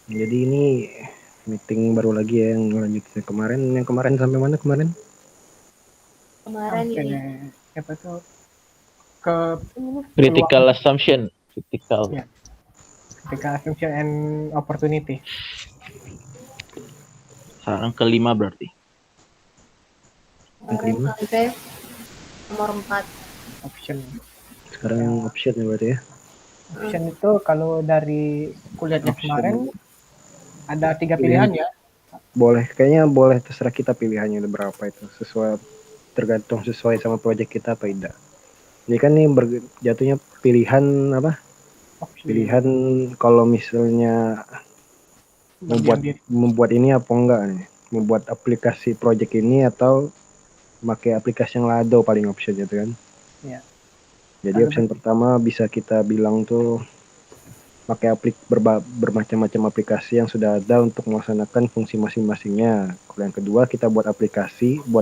Jadi ini meeting baru lagi ya yang lanjutnya kemarin. Yang kemarin sampai mana kemarin? Kemarin Sampai ini apa tuh ke Critical peluang assumption. Critical. ya, critical assumption and opportunity. Sekarang kelima berarti. Yang kemarin kelima. sampai nomor 4. Option. Sekarang Ya. option ya berarti ya. Option itu kalau dari kuliahnya Option. kemarin ada 3 Pilihan. pilihan ya. Boleh, kayaknya boleh terserah kita pilihannya itu berapa itu sesuai tergantung sesuai sama project kita apa tidak. Ini kan nih jatuhnya pilihan apa? Opsi Pilihan kalau misalnya berdiam diri. membuat ini apa enggak nih? Membuat aplikasi project ini atau pakai aplikasi yang Lado paling option itu kan. Ya. Jadi option pertama bisa kita bilang tuh pakai bermacam-macam aplikasi yang sudah ada untuk melaksanakan fungsi masing-masingnya. Kalau yang kedua kita buat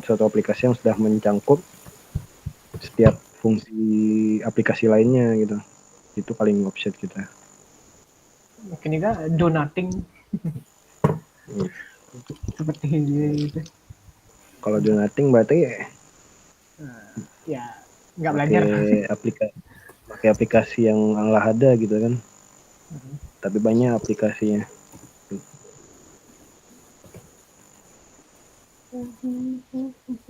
suatu aplikasi yang sudah mencangkup setiap fungsi aplikasi lainnya gitu. Itu paling option kita. Mungkin juga do nothing. Seperti itu. Kalau do nothing berarti ya nggak belajar. Pakai aplikasi yang Allah ada gitu kan. Tapi banyak aplikasinya.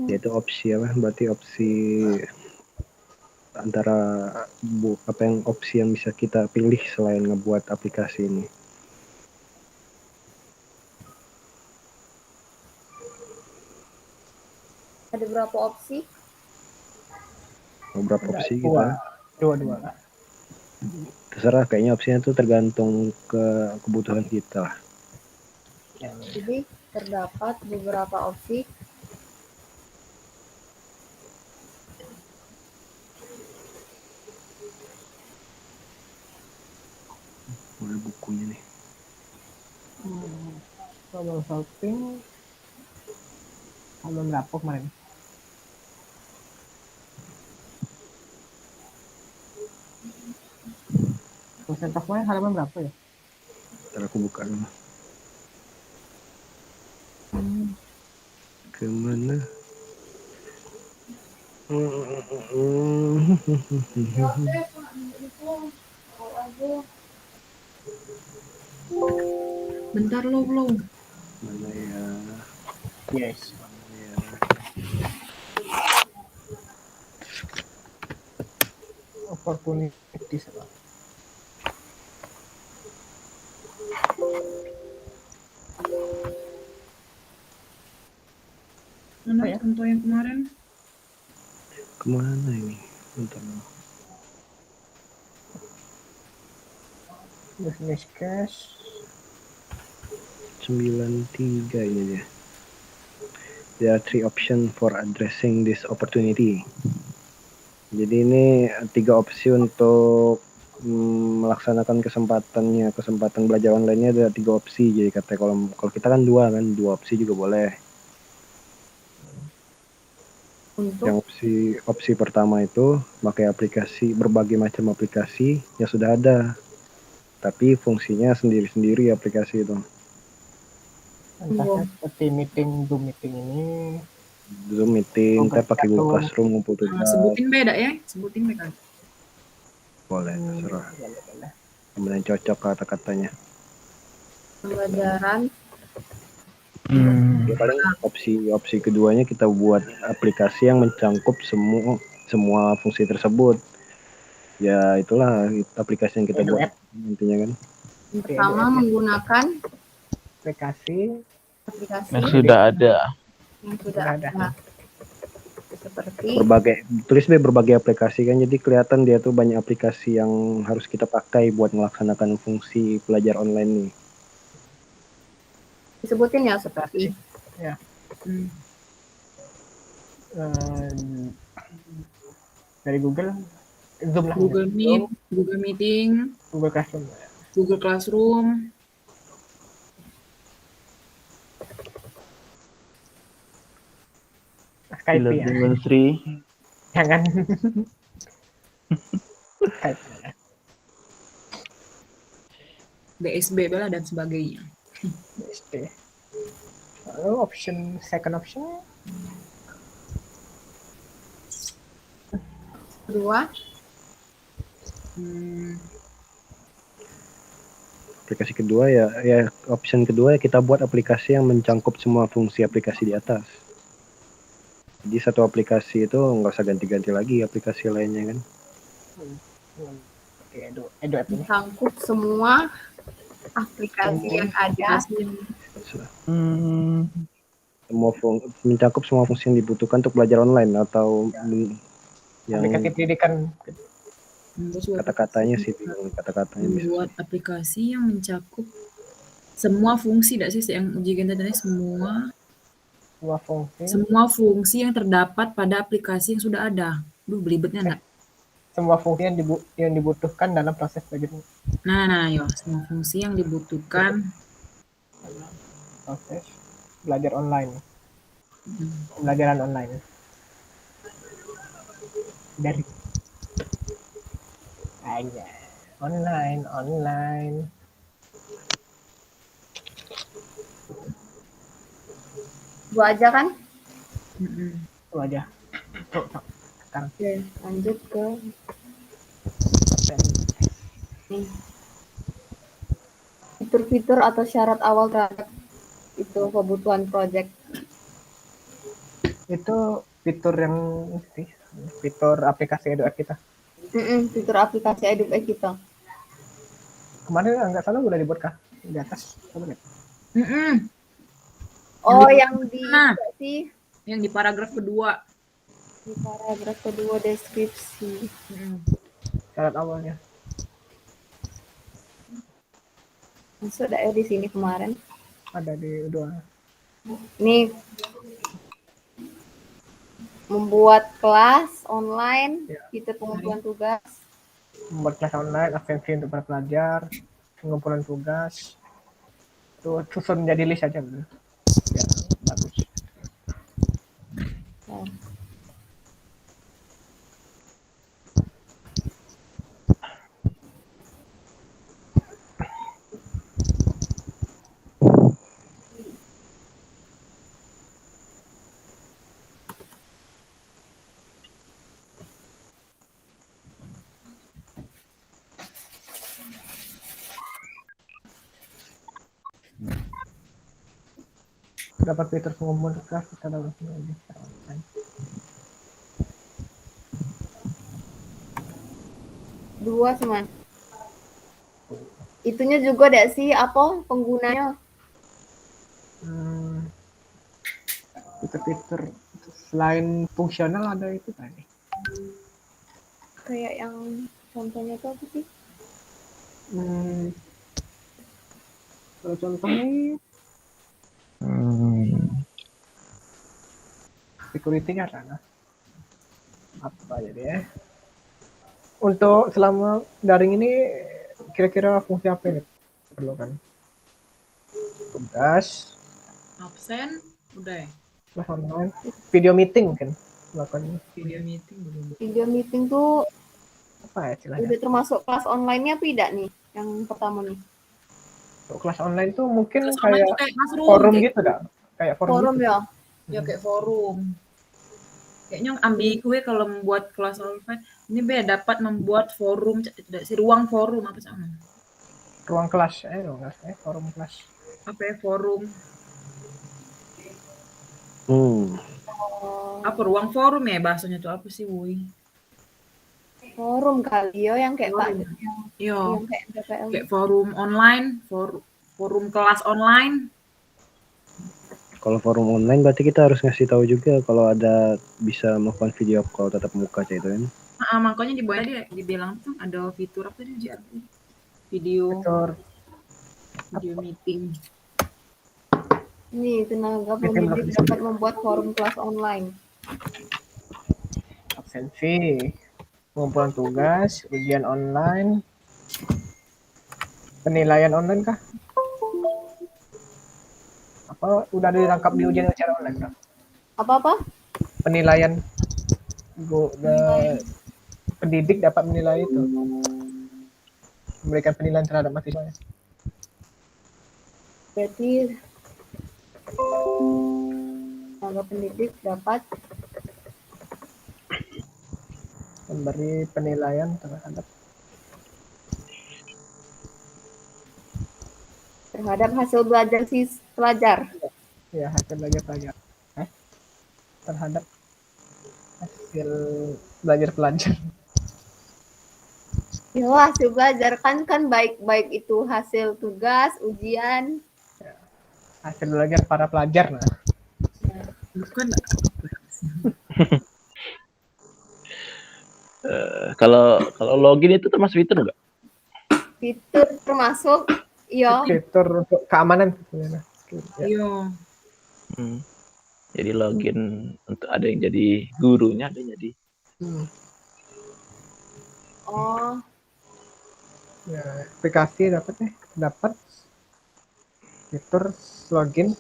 Yaitu opsi apa? Berarti opsi antara opsi yang bisa kita pilih selain ngebuat aplikasi ini. Ada berapa opsi? Beberapa opsi Dua lah. Terserah, kayaknya opsinya tuh tergantung ke kebutuhan kita lah. Jadi terdapat beberapa opsi. Boleh bukunya nih. Problem solving halaman berapa kemarin? Persen kemarin halaman berapa ya? Ntar aku buka dulu. Kemana? Bentar lo belum. Mana ya? Yes. Opportunities apa? Mana ya? Contoh yang kemarin? Kemana ini? Bentar. Business case 93 ini dia. There are 3 options for addressing this opportunity. Jadi ini 3 opsi untuk melaksanakan kesempatan belajar online-nya ada 3 opsi. Jadi katanya kalau kita kan 2 opsi juga boleh. Yang opsi pertama itu pakai berbagai macam aplikasi yang sudah ada, tapi fungsinya sendiri-sendiri aplikasi itu. Entahnya seperti Zoom meeting ini. Zoom meeting, kita pakai Google Classroom ngumpul tugas. Sebutin beda ya, sebutin beda. Boleh, terserah. Kemudian cocok kata-katanya. Pembelajaran. Ya, paling opsi keduanya kita buat aplikasi yang mencangkup semua fungsi tersebut. Ya itulah aplikasi yang kita buat intinya kan. Yang pertama menggunakan aplikasi yang sudah ada. Seperti berbagai aplikasi kan, jadi kelihatan dia tuh banyak aplikasi yang harus kita pakai buat melaksanakan fungsi belajar online nih. Disebutin ya seperti ya. Dari Google Zoom lah. Google Meet, Google Meeting, Google Classroom. Google Classroom. Skype ya. Sri. Jangan. Skype. BSB lah dan sebagainya. BSD. Lalu second option Kedua, Aplikasi kedua ya option kedua ya kita buat aplikasi yang mencangkup semua fungsi aplikasi di atas. Jadi satu aplikasi itu nggak usah ganti-ganti lagi aplikasi lainnya kan. Oke, Edu app ini. Sangkup semua aplikasi yang ada. Mencakup semua fungsi yang dibutuhkan untuk belajar online atau yang Aplikasi pendidikan. kata-katanya sih bingung kata-katanya bisa. Membuat aplikasi yang mencakup semua fungsi, tidak sih yang uji tadi semua fungsi yang terdapat pada aplikasi yang sudah ada. Belibetnya enggak? Semua fungsi yang dibutuhkan dalam proses belajar. Semua fungsi yang dibutuhkan Proses belajar online. Pembelajaran online. Dari aja online. Gua aja kan? Itu aja. Sekarang Oke, lanjut ke nih. Fitur-fitur atau syarat awal terhadap itu kebutuhan project. itu fitur yang sih, fitur aplikasi Edu kita. Fitur aplikasi EduX kita. Kemarin nggak salah udah dibuat kah di atas? Coba lihat. Oh, yang di sih yang di paragraf kedua. di paragraf kedua deskripsi. Syarat awalnya. Masuk ada di sini kemarin. Ada di dua. Ini membuat kelas online, fitur pengumpulan tugas. Membuat kelas online, absensi untuk para pelajar, pengumpulan tugas. Itu susun jadi list aja. Ya, bagus. Dapat fitur pengumpulan tugas kita dapat ini. Dua cuman. Itunya juga ada sih apa penggunanya? Fitur-fitur selain fungsional ada itu tadi. Kayak yang contohnya itu apa sih? Kalau contohnya security-nya ada. Apa aja deh. Untuk selama daring ini kira-kira fungsi apa yang diperlukan? Tugas, Absen, udah ya? kelas online, video meeting kan? Melakukan Video meeting belum. Video meeting tuh apa ya istilahnya? udah termasuk kelas online-nya tidak nih? Yang pertama nih. Untuk kelas online tuh mungkin Kelas online kayak tuh kayak Classroom, forum kayak gitu dah. Kayak forum gitu. ya. Ya kayak forum. Kayaknya ambigu ya kalau membuat kelas online. Ini dapat membuat forum, ruang forum apa sama? Ruang kelas, forum kelas. Apa ya forum? Apa ruang forum ya bahasanya tuh apa sih, Woi? Forum kali yo yang kayak Pak. Yo, Yang kayak PPL. kayak forum online, forum kelas online. Kalau forum online berarti kita harus ngasih tahu juga kalau ada bisa melakukan video call tatap muka itu kan. Makanya dibilang tuh ada fitur apa sih video meeting. Nih, tenaga pendidik dapat membuat forum kelas online. Absensi, pengumpulan tugas, ujian online, penilaian online kah? Apa udah dirangkap di ujian secara online kah? Apa-apa? Penilaian pendidik dapat menilai itu, memberikan penilaian terhadap mahasiswanya. Berarti tenaga pendidik dapat memberi penilaian terhadap hasil belajar si pelajar. ya hasil belajar pelajar. Terhadap hasil belajar pelajar. Ya hasil belajar kan baik itu hasil tugas, ujian. Hasil belajar para pelajar. Nah, Bukan Kalau login itu termasuk fitur nggak? Fitur termasuk iya. fitur untuk keamanan sebenarnya. Ya. iya. Jadi login untuk ada yang jadi gurunya, ada yang jadi. Oh, Ya, aplikasi dapat fitur login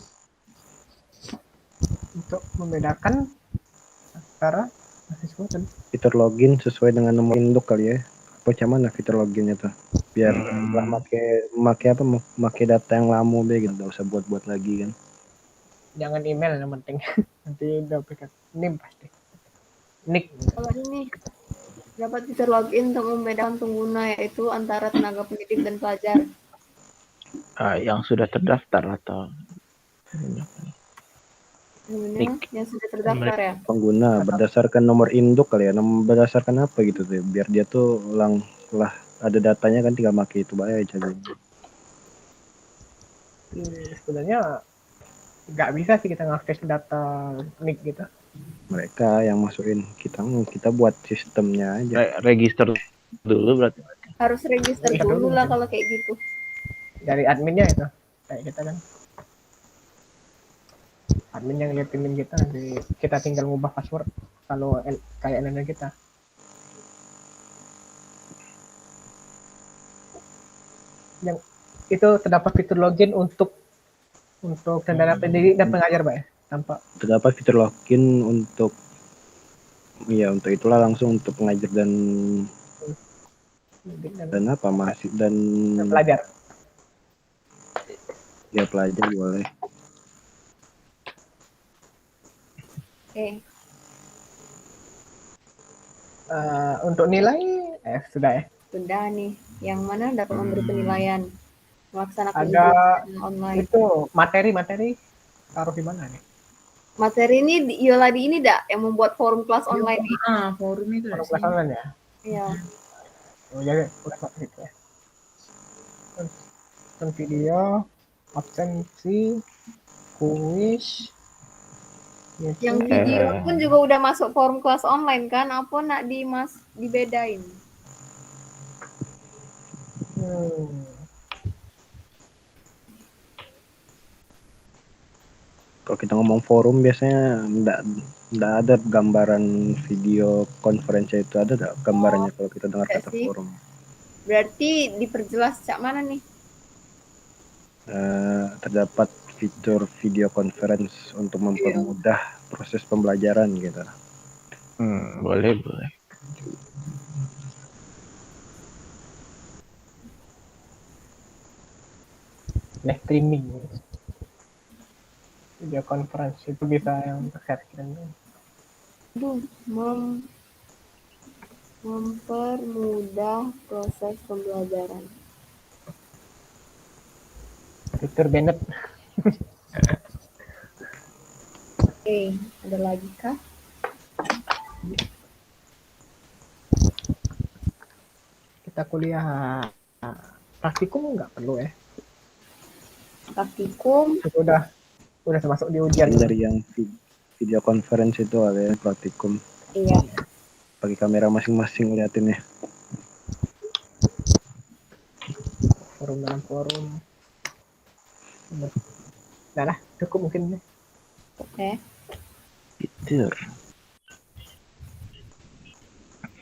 untuk membedakan antara mahasiswa dan Fitur login sesuai dengan nomor induk kali ya. Apa mana fitur loginnya tuh? Biar lah make data yang lama deh gitu, nggak usah buat lagi kan. jangan email yang penting. Nanti udah aplikasi NIM pasti. Nick. kalau ini dapat fitur login untuk membedakan pengguna yaitu antara tenaga pendidik dan pelajar. Yang sudah terdaftar atau Namanya yang sudah terdaftar ya. Pengguna berdasarkan nomor induk kali ya, berdasarkan apa gitu tuh, biar dia tuh lah ada datanya kan, tinggal pakai itu aja. Sebenarnya nggak bisa sih kita ngakses data nick gitu. Mereka yang masukin, kita buat sistemnya aja. register dulu berarti. Harus register dulu lah kalau kayak gitu. Dari adminnya itu kayak kita kan admin yang liatin NIM kita, nanti kita tinggal ngubah password kalau kayak NNN kita. Yang itu terdapat fitur login untuk tenaga pendidik dan pengajar, Pak ya. Tanpa Terdapat fitur login untuk itulah langsung untuk pengajar dan masih dan pelajar. ya pelajar boleh. Oke. Untuk nilai sudah ya. Sudah nih. Yang mana dapat memberi penilaian melaksanakan Ada ujian online. itu materi taruh di mana nih? Materi ini Yoladi ini yang membuat forum kelas online nih. Forum itu Taruh kelas online ya. Iya. Oh ya, udah gitu ya. Kan video, absensi, kuis. Yang video pun juga udah masuk forum kelas online kan? Apa nak dibedain? Kalau kita ngomong forum biasanya nggak ada gambaran video konferensi itu, ada nggak gambarannya kalau kita dengar kata forum? Berarti diperjelas cak mana nih? Terdapat fitur video conference untuk mempermudah proses pembelajaran gitu. Boleh. Live streaming. Video conference itu bisa yang share screen. Mempermudah proses pembelajaran. Fitur Bennett. Oke, ada lagi kah? Kita kuliah praktikum nggak perlu ya? Praktikum Itu udah termasuk di ujian. Dari yang video conference itu ada yang praktikum. iya. Pakai kamera masing-masing liatin ya. Forum dalam forum. Nah lah, cukup mungkin. Oke. Fitur.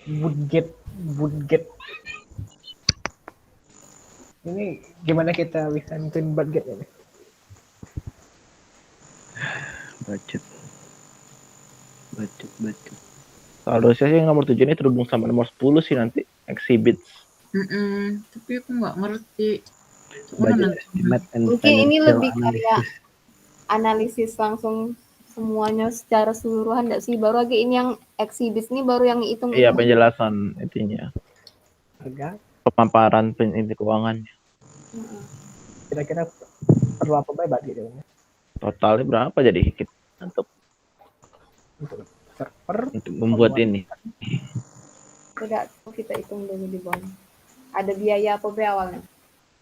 Budget. Ini gimana kita bisa nentuin budget ini? Budget. Kalau saya sih nomor 7 ini terhubung sama nomor 10 sih nanti. Exhibits. Tapi aku nggak ngerti. budget estimate and Mungkin ini financial lebih kayak analysis. analisis langsung semuanya secara keseluruhan nggak sih? Baru lagi ini yang exhibit ini baru yang hitung. Iya, penjelasan intinya. Harga Pemaparan inti keuangannya. kira-kira perlu apa baik gitu Totalnya berapa jadi kita untuk untuk server membuat ini? Tidak, kita hitung dulu di bawah. Ada biaya apa be awalnya?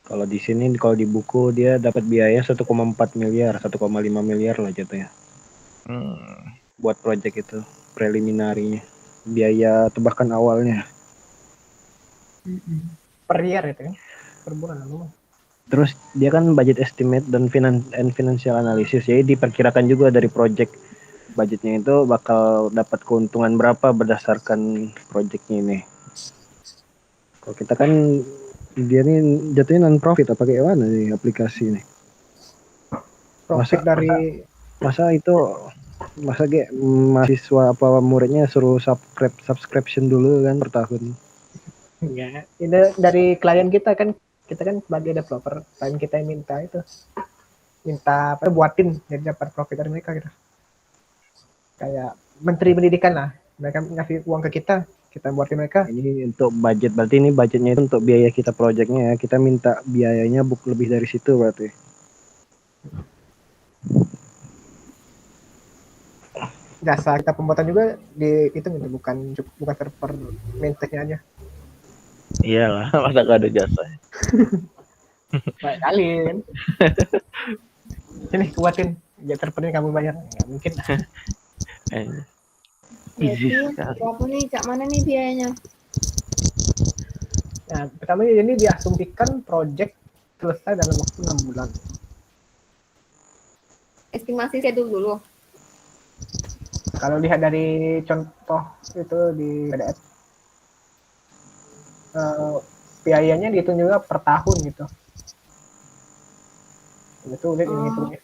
Kalau di sini kalau di buku dia dapat biaya 1,4 miliar, 1,5 miliar lah jatuhnya. Buat project itu preliminarinya. Biaya tebakan awalnya. per year itu kan, per bulan lalu. Terus dia kan budget estimate dan financial analysis. Jadi diperkirakan juga dari project budgetnya itu bakal dapat keuntungan berapa berdasarkan projectnya ini. Kalau kita kan dia nih jatuhnya non profit apa kayak mana nih aplikasi ini? Profit dari Masa kayak mahasiswa apa muridnya suruh subscription dulu kan per tahun. ya, ini dari klien kita kan sebagai developer, klien kita yang minta apa buatin jadi dapat profit dari mereka gitu. Kayak menteri pendidikan lah, mereka ngasih uang ke kita buatin mereka. Ini untuk budget, berarti ini budgetnya itu untuk biaya kita projectnya ya. Kita minta biayanya lebih dari situ berarti. Jasa kita pembuatan juga dihitung itu bukan server maintenance aja. Iyalah, masa gak ada jasa. Baik kali kan. Sini buatin, ya server ini kamu bayar. Nggak mungkin. Easy Berarti sekali. berapa nih? Cak mana nih biayanya? Nah, pertama ini diasumsikan project selesai dalam waktu 6 bulan. Estimasi schedule dulu. Kalau lihat dari contoh itu di PDF, biayanya dihitung juga per tahun gitu. Itu lihat ini hitungnya.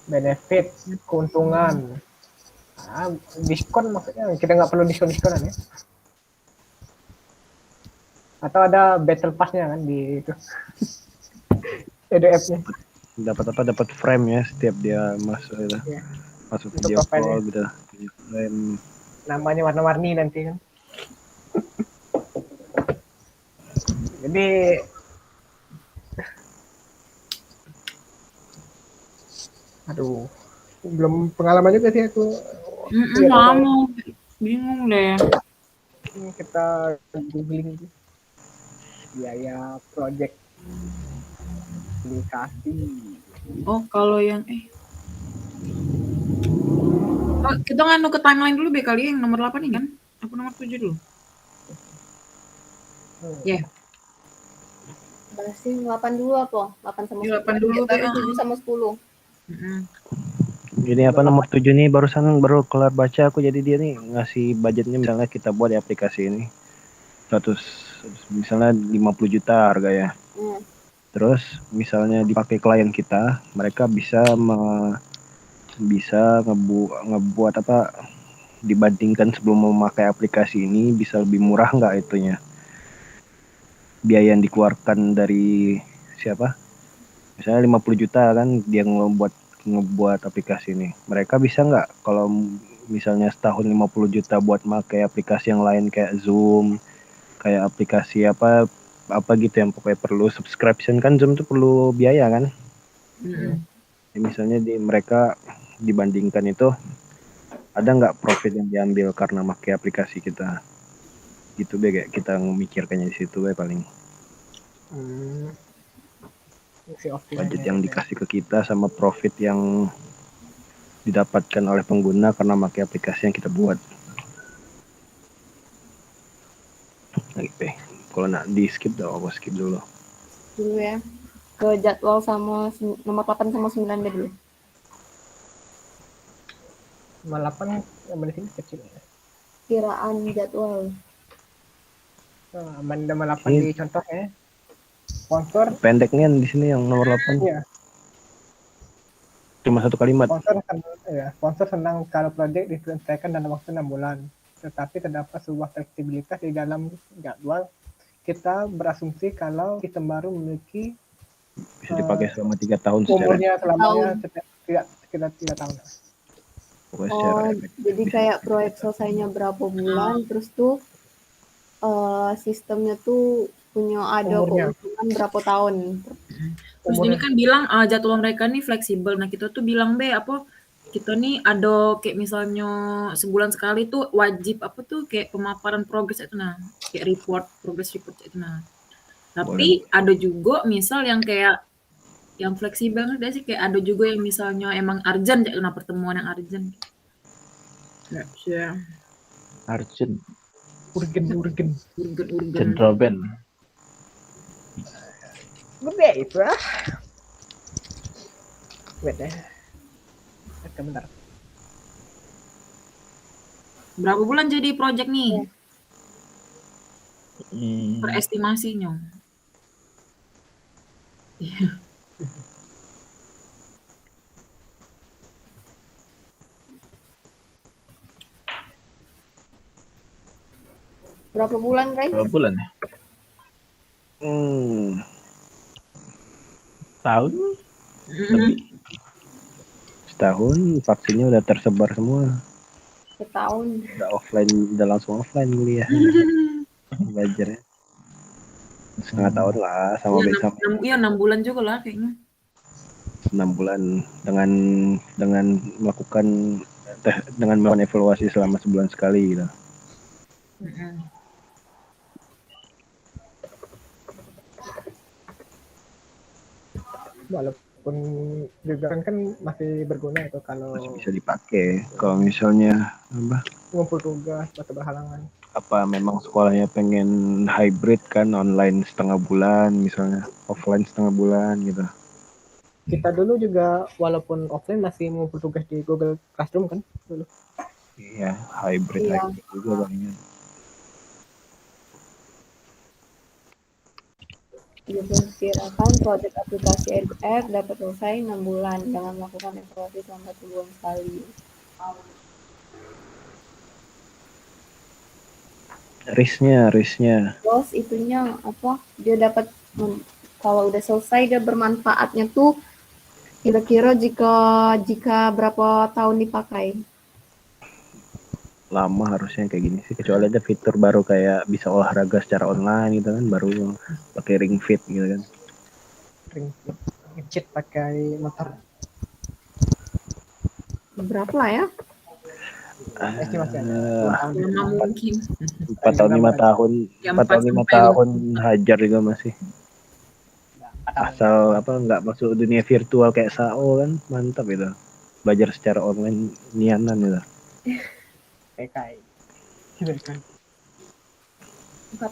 Benefit, keuntungan, diskon maksudnya kita nggak perlu diskonan ya. Atau ada battle pass-nya kan di itu PDF-nya. Dapat frame ya setiap dia masuk itu. Iya. Masuk Untuk video profile call gitu. Frame. Namanya warna-warni nanti kan. Jadi aduh, belum pengalaman juga sih aku. Iya, Lama, bingung deh. ini kita googling biaya project aplikasi. Oh, kalau yang oh, kita nganu ke timeline dulu kali yang nomor 8 nih kan? Apa nomor 7 dulu? Ya. Bahas yang 8 dulu apa? 8 sama 10. Ya, 8 dulu, Baru Be. 7 sama 10. Ini apa nomor 7 nih baru kelar baca aku, jadi dia nih ngasih budgetnya misalnya kita buat di aplikasi ini 100 misalnya 50 juta harga ya. Terus misalnya dipakai klien kita, mereka bisa ngebuat apa dibandingkan sebelum memakai aplikasi ini bisa lebih murah nggak itunya. Biaya yang dikeluarkan dari siapa? Misalnya 50 juta kan dia ngebuat aplikasi ini. Mereka bisa nggak kalau misalnya setahun 50 juta buat pakai aplikasi yang lain kayak Zoom, kayak aplikasi apa gitu yang pokoknya perlu subscription kan. Zoom tuh perlu biaya kan. Ya, misalnya mereka dibandingkan itu ada nggak profit yang diambil karena pakai aplikasi kita gitu be, kayak kita memikirkannya di situ be paling budget yang dikasih ke kita sama profit yang didapatkan oleh pengguna karena pakai aplikasi yang kita buat. Oke, kalau nak di skip aku skip dulu Ya. Ke jadwal sama nomor 8 sama 9 deh dulu. Nomor 8 yang di sini kecil ya. Kiraan jadwal. Nomor 8 di contohnya. Sponsor pendeknya di sini yang nomor 8. Iya. Cuma satu kalimat. Sponsor senang kalau proyek diselesaikan dalam waktu 6 bulan. Tetapi terdapat sebuah fleksibilitas di dalam jadwal kita berasumsi kalau sistem baru memiliki Bisa dipakai selama 3 tahun secara umurnya selamanya Tahun. sekitar 3 tahun. pokoknya secara Oh, efektif. jadi kayak proyek selesainya berapa bulan, terus tuh sistemnya tuh punya ada Umurnya. keuntungan berapa tahun. Terus ini kan bilang jadwal mereka nih fleksibel. Nah kita tuh bilang apa kita nih ada kayak misalnya sebulan sekali tuh wajib apa tuh kayak pemaparan progres itu nah kayak progress report itu nah. Tapi ada juga misal yang kayak yang fleksibel ada sih kayak ada juga yang misalnya emang urgent ya nah pertemuan yang urgent. Ya, Arjun, urgen. urgen. Robin. Gede itu ah. Wait ya. Bentar. Berapa bulan jadi project nih? Hmm, Perestimasinya. Berapa bulan, guys? berapa bulan ya? Tahun? Setahun vaksinnya udah tersebar semua. Setahun. Udah langsung offline kuliah. Belajarnya. Setengah tahun lah sama besok. Iya 6 bulan juga lah kayaknya. 6 bulan dengan melakukan evaluasi selama sebulan sekali gitu. Walaupun juga kan masih berguna itu kalau Masih bisa dipakai. Kalau misalnya ngumpul tugas atau berhalangan. apa memang sekolahnya pengen hybrid kan, online setengah bulan misalnya, offline setengah bulan gitu. Kita dulu juga walaupun offline masih ngumpul tugas di Google Classroom kan dulu. Iya, hybrid Iya. juga palingan. Diperkirakan proyek aplikasi EduR dapat selesai 6 bulan dengan melakukan evaluasi selama 1 bulan sekali. Risknya. Terus itunya apa? Dia dapat kalau udah selesai dia bermanfaatnya tuh kira-kira jika berapa tahun dipakai? Lama harusnya kayak gini sih, kecuali ada fitur baru kayak bisa olahraga secara online gitu kan, baru pakai Ring Fit gitu kan. Ring fit ngecit pakai motor. Berapa lah ya? Estimasi ada 2 tahun. Lama mungkin. 4 tahun 5 tahun, Ya, 4 tahun 5 sampai tahun hajar juga masih. Asal nggak masuk dunia virtual kayak SAO kan, mantap itu. Belajar secara online nianan gitu. PKI. 4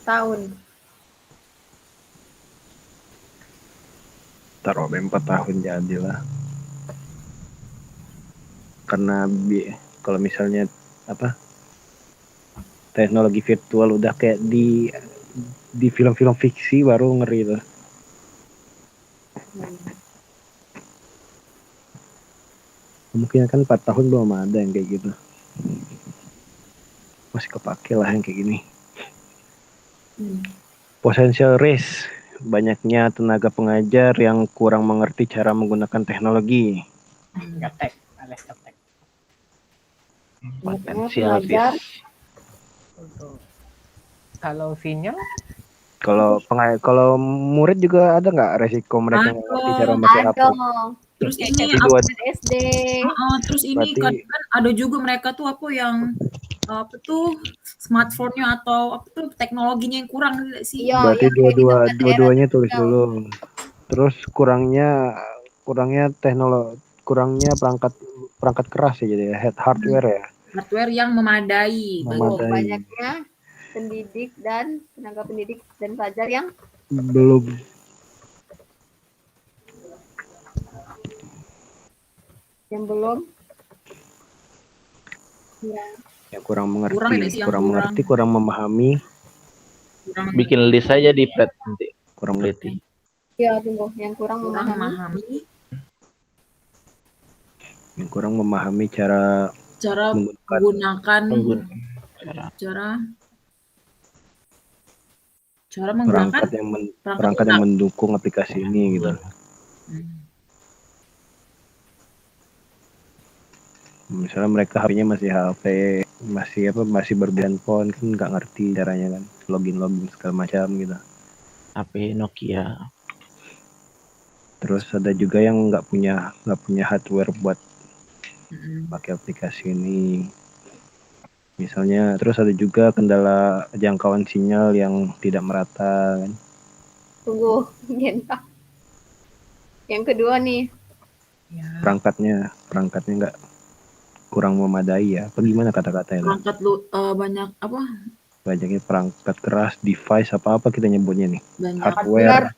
tahun. Taruh 4 tahun jadilah. Karena kalau misalnya teknologi virtual udah kayak di film-film fiksi baru ngeri tuh. Mungkin kan 4 tahun belum ada yang kayak gitu. Masih kepake lah yang kayak gini. Potential risk, banyaknya tenaga pengajar yang kurang mengerti cara menggunakan teknologi. Gaptek, alias gaptek. Potensial Pengajar. risk. Untuk kalau sinyal Kalau murid juga ada nggak resiko mereka nggak ngerti cara pakai HP? Ada. Terus ini SD. terus ini Berarti- kan ada juga mereka tuh yang smartphone-nya atau teknologinya yang kurang tidak sih? Iya, Berarti yang kayak di tempat dua-duanya daerah tulis terpencil. dulu. Terus kurangnya teknologi, kurangnya perangkat keras ya, jadi hardware ya. Hardware yang memadai. Memadai. Banyaknya pendidik dan tenaga pendidik dan pelajar yang Belum. belum Ya kurang mengerti, Kurang ada sih yang kurang. mengerti, kurang memahami, Bikin list aja di plat nanti. kurang mengerti. ya tunggu yang kurang kurang memahami memahami Yang kurang memahami cara cara menggunakan menggunakan Cara menggunakan perangkat yang mendukung aplikasi ini gitu. Misalnya mereka HP-nya masih berhandphone kan, nggak ngerti caranya kan, login segala macam gitu. HP Nokia. Terus ada juga yang nggak punya hardware buat pakai aplikasi ini. Misalnya, terus ada juga kendala jangkauan sinyal yang tidak merata kan. Tunggu, Genta. Yang kedua nih. Perangkatnya nggak kurang memadai ya. Apa gimana kata-katanya? Perangkat banyak apa? Banyaknya perangkat keras, device apa kita nyebutnya nih? Banyak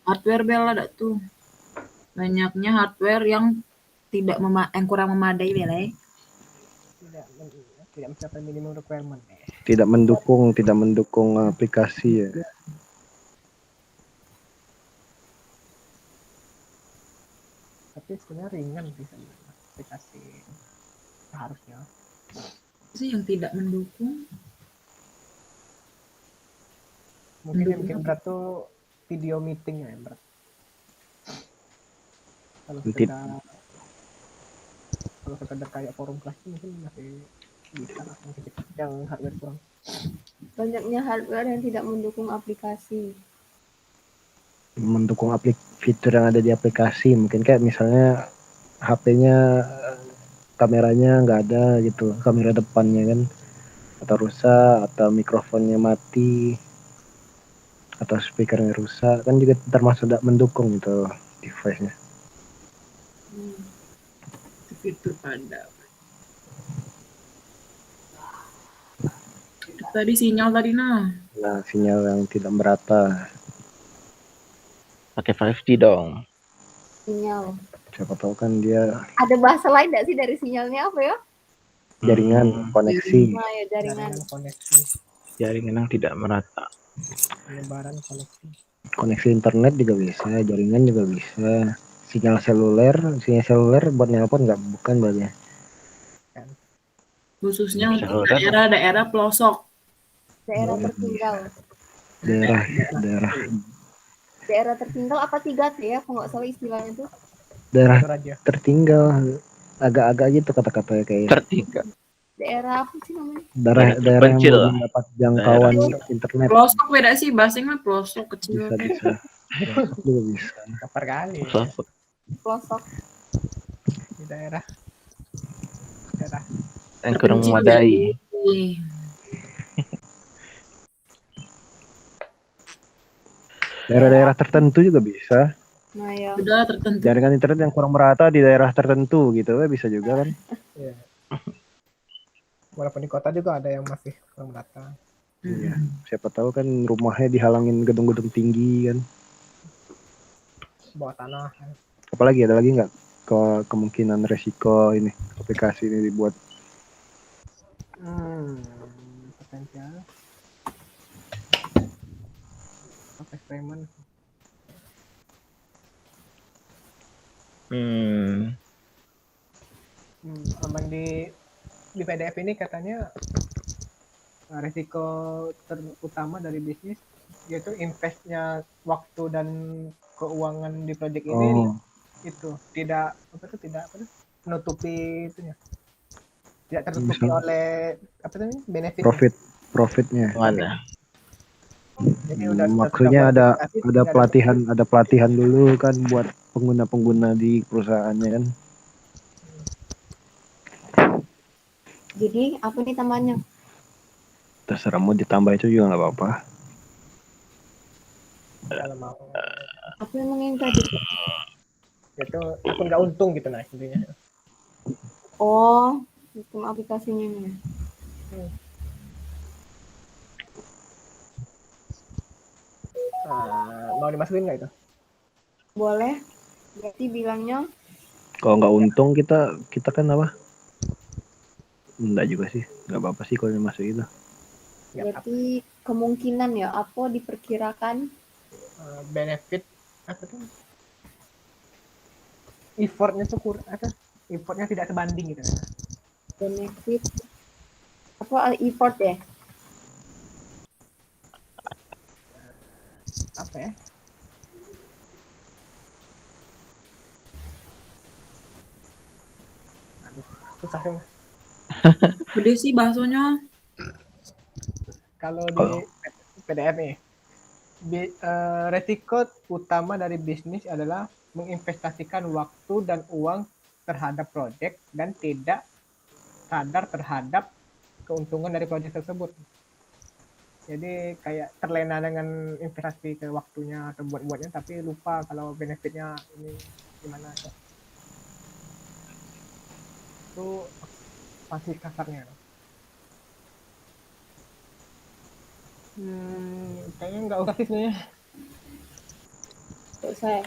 Hardware Bella ada tuh. Banyaknya hardware yang kurang memadai Bella. Tidak mencapai minimum requirement. Tidak mendukung aplikasi ya. Tapi sebenarnya ringan bisa aplikasi seharusnya. Sih yang tidak mendukung. Mungkin yang bikin berat tuh video meeting ya, berat. Kalau sekedar kayak forum kelas mungkin masih bisa lah, yang hardware kurang. Banyaknya hardware yang tidak mendukung aplikasi. Mendukung fitur yang ada di aplikasi, mungkin kayak misalnya HP-nya kameranya nggak ada gitu, kamera depannya kan, atau rusak, atau mikrofonnya mati, atau speakernya rusak, kan juga termasuk tidak mendukung gitu device-nya. Fitur pada. Tadi sinyal tadi nah. Nah, sinyal yang tidak merata. Pakai 5G dong. Sinyal. Siapa tahu kan dia. Ada bahasa lain nggak sih dari sinyalnya apa ya? Jaringan koneksi. Nah, ya, jaringan koneksi. Jaringan yang tidak merata. Penyebaran koneksi. Koneksi internet juga bisa, jaringan juga bisa. Sinyal seluler buat nelpon nggak, bukan banyak. Khususnya untuk daerah-daerah pelosok. Daerah tertinggal. Daerah tertinggal apa 3T ya? Kalau nggak salah istilahnya tuh. Daerah tertinggal, agak-agak gitu kata-katanya kayak. Tertinggal. Daerah apa sih namanya? Daerah yang belum dapat jangkauan internet. Pelosok beda sih, bahasanya pelosok kecil. Bisa. Juga bisa. Kapar kali. Pelosok. Di daerah. Yang kurang memadai. Daerah-daerah tertentu juga bisa. Nah ya. Sudah tertentu. Jaringan internet yang kurang merata di daerah tertentu gitu, bisa juga kan? Iya. Walaupun di kota juga ada yang masih kurang merata. Iya. Siapa tahu kan rumahnya dihalangin gedung-gedung tinggi kan? Bawah tanah. Apalagi ada lagi nggak kemungkinan resiko ini aplikasi ini dibuat? Potensial. Eksperimen. Aman di PDF ini katanya resiko terutama dari bisnis yaitu investnya waktu dan keuangan di proyek ini itu tidak menutupi itunya, tidak tertutupi oleh profitnya. Mana? Maksudnya ada pelatihan dulu kan buat pengguna di perusahaannya kan. Jadi apa nih tambahnya? Terserah mau ditambah itu juga nggak apa-apa. Apa yang ingin tadi? Itu aku nggak untung gitu nah intinya. Oh, sistem aplikasinya nih. Mau dimasukin nggak itu? Boleh. Berarti bilangnya kalau nggak untung kita kan apa? Enggak juga sih, nggak apa-apa sih kalau masuk itu. Berarti kemungkinan ya apa diperkirakan benefit apa tuh? Effortnya tidak sebanding gitu. Benefit apa effort ya? apa ya? Aduh, susah sih. Gede sih bahasanya. Kalau di PDF nih, resiko utama dari bisnis adalah menginvestasikan waktu dan uang terhadap proyek dan tidak sadar terhadap keuntungan dari proyek tersebut. Jadi kayak terlena dengan investasi ke waktunya atau buat-buatnya, tapi lupa kalau benefitnya ini gimana. Itu pasti kasarnya. Kayaknya nggak usah sih sebenarnya. Nggak usah ya?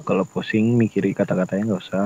Kalau pusing mikiri kata-katanya nggak usah.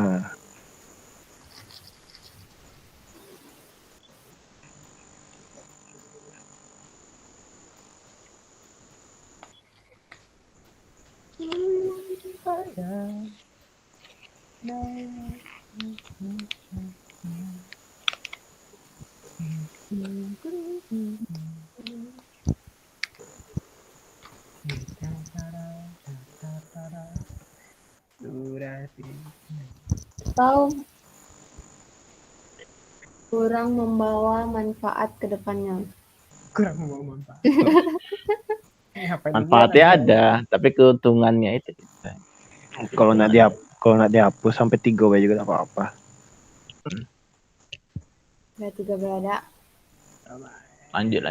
Atau kurang membawa manfaat ke depannya. Kurang mau manfaat. Manfaatnya ada, tapi keuntungannya itu. Kalau nggak dihapus sampai 3 W juga nggak apa-apa. Berarti gak berada. Lanjut.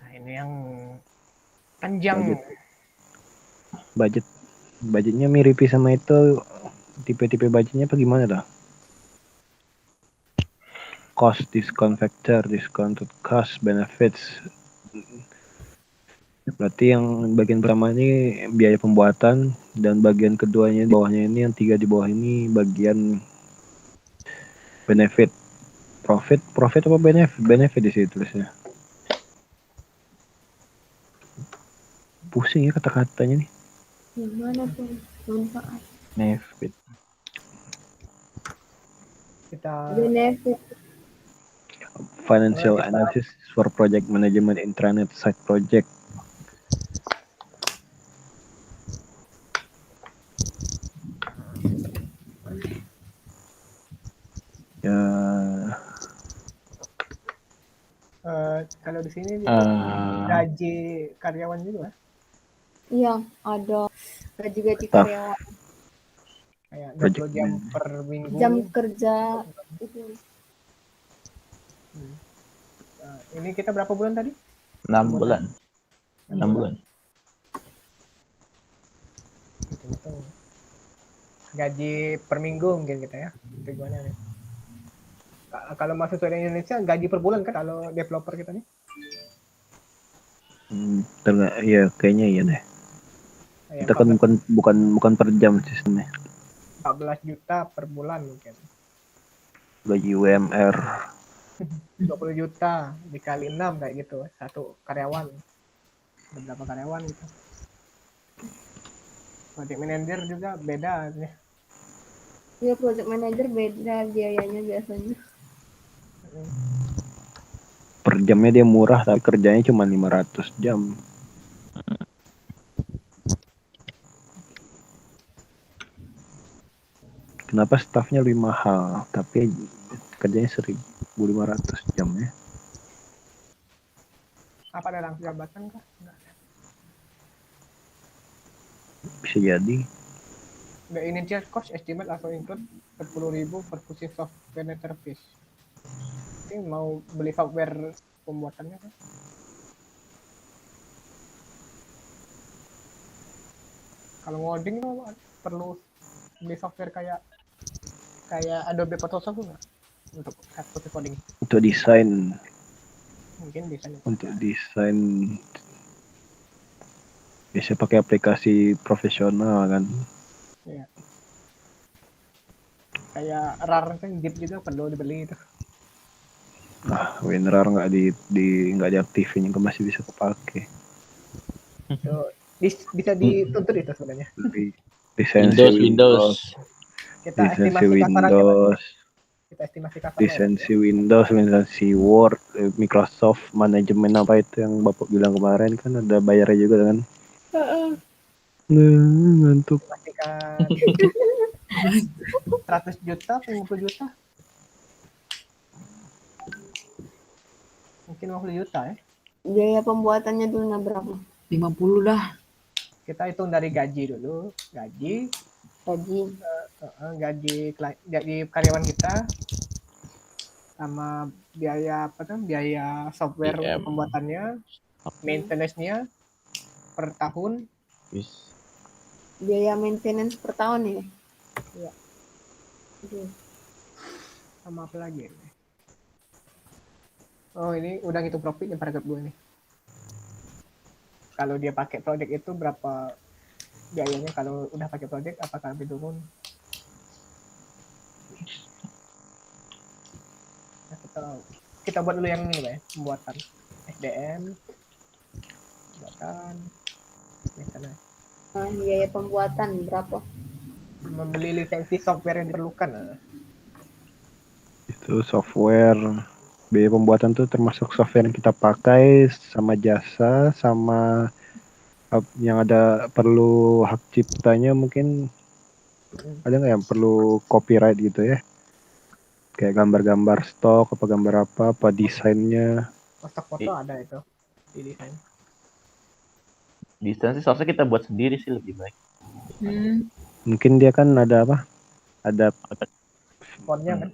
Nah, ini yang panjang. Budgetnya mirip sama itu, tipe-tipe budgetnya apa gimana dah? Cost, discount factor, discounted cost, benefits. Berarti yang bagian pertama ini biaya pembuatan, dan bagian keduanya di bawahnya ini, yang 3 di bawah ini bagian benefit. Profit apa benefit di situ tulisnya. Pusing ya kata-katanya nih. Yang mana tuh manfaat? Benefit. Benefit. Financial analysis for project management intranet site project. Ya. Kalau di sini gaji karyawan juga. Iya, ada gaji karyawan. Kayak 20 jam per minggu. Jam kerja itu. Ini kita berapa bulan tadi? 6 bulan. 6 bulan. Gaji per minggu mungkin kita ya. Itu gimana nih? Kalau mahasiswa di Indonesia gaji per bulan kan kalau developer kita nih? Ya kayaknya iya deh. Kita kan bukan per jam sistemnya. 14 juta per bulan mungkin. Gaji UMR 20 juta dikali 6 kayak gitu. Satu karyawan. Berapa karyawan gitu. Project manager juga beda nih. Iya, project manager beda biayanya biasanya. per jamnya dia murah, tapi kerjanya cuma 500 jam. Kenapa staffnya lebih mahal, tapi kerjanya 1.500 jam ya? Apa ada langsung jabatan kah? Enggak. Bisa jadi. The initial cost estimate also include 10.000 per purchase software interface. Ini mau beli software pembuatannya kan? Kalau ngoding itu perlu beli software kayak Adobe Photoshop nggak? Untuk coding. Untuk desain. Mungkin desain. Untuk desain bisa pakai aplikasi profesional kan. Iya. Kayak RAR kan Git juga perlu dibeli itu. WinRAR nggak diaktifin juga masih bisa kepake. So, bisa dituntut itu sebenarnya. Lisensi Windows. Kita lisensi estimasi kasarannya, Windows. kita untuk estimasi customer. Lisensi Windows, lisensi Word, Microsoft, manajemen apa itu yang Bapak bilang kemarin kan ada bayarnya juga kan. Ngantuk. Pastikan 100 juta, 50 juta. Mungkin 50 juta ya. Biaya pembuatannya dulu berapa? 50 dah. Kita hitung dari gaji dulu, gaji karyawan kita, sama biaya biaya software untuk pembuatannya, maintenance-nya per tahun. Biaya maintenance per tahun ya? Iya. Sama apa lagi? Oh, ini udah ngitung profit yang paragraf 2 nih. Kalau dia pakai project itu berapa biayanya, kalau udah pakai project apakah lebih turun? Nah, kita buat dulu yang ini ya, pembuatan SDM, pembuatan, misalnya Biaya pembuatan berapa? membeli lisensi software yang diperlukan. Itu software, biaya pembuatan tuh termasuk software yang kita pakai sama jasa, sama yang ada perlu hak ciptanya, mungkin ada nggak yang perlu copyright gitu ya, kayak gambar-gambar stok apa gambar apa desainnya. Stok foto ada itu di desain. Desain sih seharusnya kita buat sendiri sih lebih baik. Mungkin dia kan ada apa, ada Fontnya kan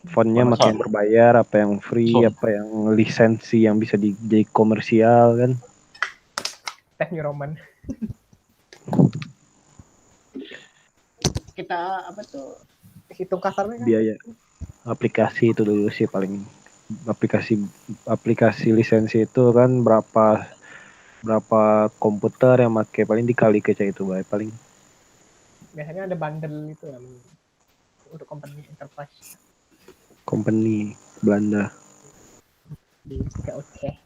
fontnya makin berbayar, apa yang free, apa yang lisensi yang bisa jadi komersial kan. Teh New Roman. Kita apa tuh hitung kasarnya kan? Biaya aplikasi itu dulu sih paling, aplikasi lisensi itu kan berapa komputer yang pakai, paling dikali ke itu paling. Biasanya ada bundle itu ya, untuk company enterprise. Company Belanda. Oke.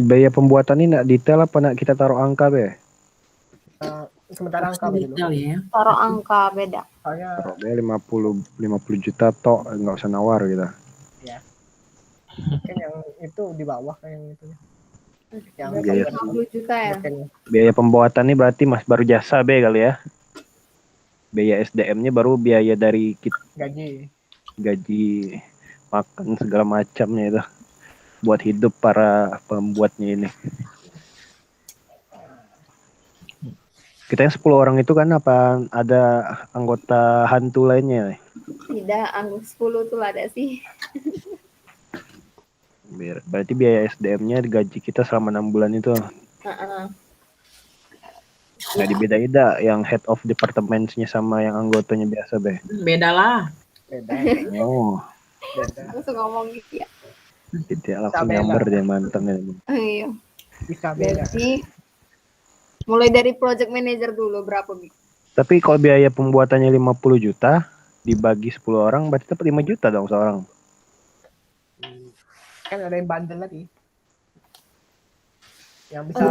Biaya pembuatan ini nak detail apa nak kita taruh angka be? Sementara angka dulu. Ya. Taruh angka beda. Soalnya Taruh be 50 juta tok, nggak usah nawar kita. Ya. Mungkin yang itu di bawah kan yang itu. Yang biaya 50 juta ya. Biaya pembuatan ini berarti mas baru jasa be kali ya. Biaya SDM-nya baru biaya dari gaji makan segala macamnya itu buat hidup para pembuatnya ini. Kita yang 10 orang itu kan apa ada anggota hantu lainnya? Tidak, anggota 10 tuh ada sih. Berarti biaya SDM-nya gaji kita selama 6 bulan itu. Nggak dibeda-beda yang head of department-nya sama yang anggotanya biasa be? Beda lah. Beda. Oh. Beda. Langsung ngomong gitu ya. Tidak langsung nyamber dia mantengnya. Iya. Bisa beda. Berarti mulai dari project manager dulu berapa, Bi? Tapi kalau biaya pembuatannya 50 juta dibagi 10 orang berarti dapat 5 juta dong seorang. Kan ada yang bundle lagi. Yang bisa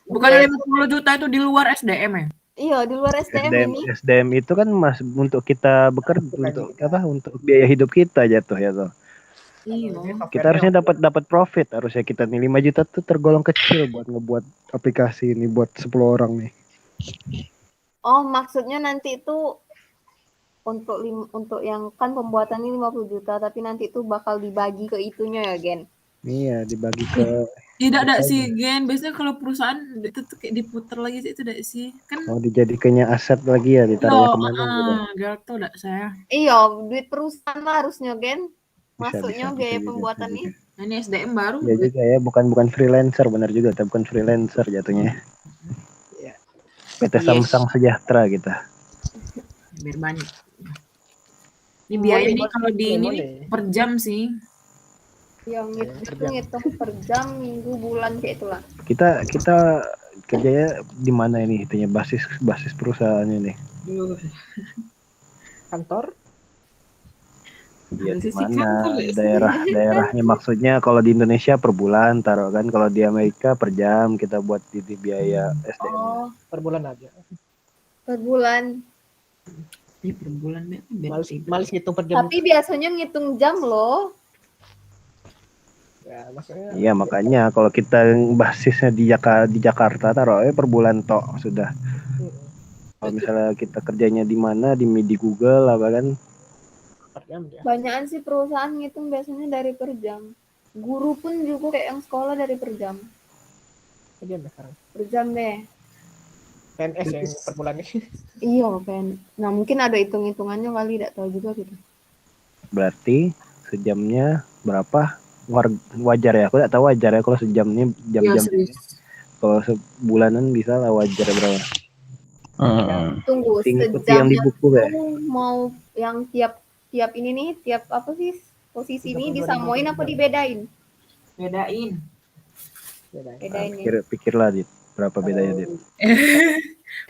bukannya 50 juta itu di luar SDM ya? Iya, di luar SDM ini. SDM itu kan mas untuk kita bekerja untuk apa? Untuk biaya hidup kita jatuh ya toh. Iya. Kita harusnya dapat profit, harusnya kita nih 5 juta tuh tergolong kecil buat ngebuat aplikasi ini buat 10 orang nih. Oh, maksudnya nanti itu untuk yang kan pembuatan ini 50 juta tapi nanti itu bakal dibagi ke itunya ya, Gen. Iya, dibagi ke Tidak ada sih, Gen. Biasanya kalau perusahaan itu tuh kayak diputer lagi sih, itu tidak sih. Kan dijadikannya aset lagi ya, ditaruhnya kemana gitu. Gak tau enggak saya. Iya, duit perusahaan lah harusnya, Gen. Masuknya biaya pembuatan ini. Nah, ini SDM baru. Ya juga ya, bukan freelancer, benar juga, tapi bukan freelancer jatuhnya. Iya. PT Samsung Sejahtera kita. Biar banyak. Ini biaya nih kalau di ini per jam sih. Yang ngitung per jam, minggu, bulan kayak itulah. Kita kerjanya di mana ini? Itunya basis perusahaannya nih. Kantor? Iya, di mana daerahnya maksudnya kalau di Indonesia per bulan taruh kan, kalau di Amerika per jam kita buat di biaya SDM. Per bulan aja. Per bulan. Ih, per bulan Be. Males ngitung per jam. Tapi biasanya ngitung jam loh. Ya, maksudnya Iya makanya kalau kita basisnya di Jakarta taruh per bulan tok sudah. Kalau misalnya kita kerjanya di mana di Google apa kan per jam ya. Banyakan sih perusahaan ngitung biasanya dari per jam. Guru pun juga kayak yang sekolah dari per jam. Per jam ya sekarang. Per jam deh. PNS yang per bulan ini. Iya kan. Nah mungkin ada hitung-hitungannya kali, tidak tahu juga gitu. berarti sejamnya berapa? Wajar ya, aku tidak tahu wajar ya kalau sejamnya Ya, jam-jam serius. kalau sebulanan bisa lah wajar berapa. Tunggu, Ikuti yang di sejamnya buku ya. tuh mau yang tiap ini nih, tiap apa sih posisi ini 32.000 disamain apa dibedain? Bedain. Bedain ya. Pikirlah Dit, berapa bedanya Dit?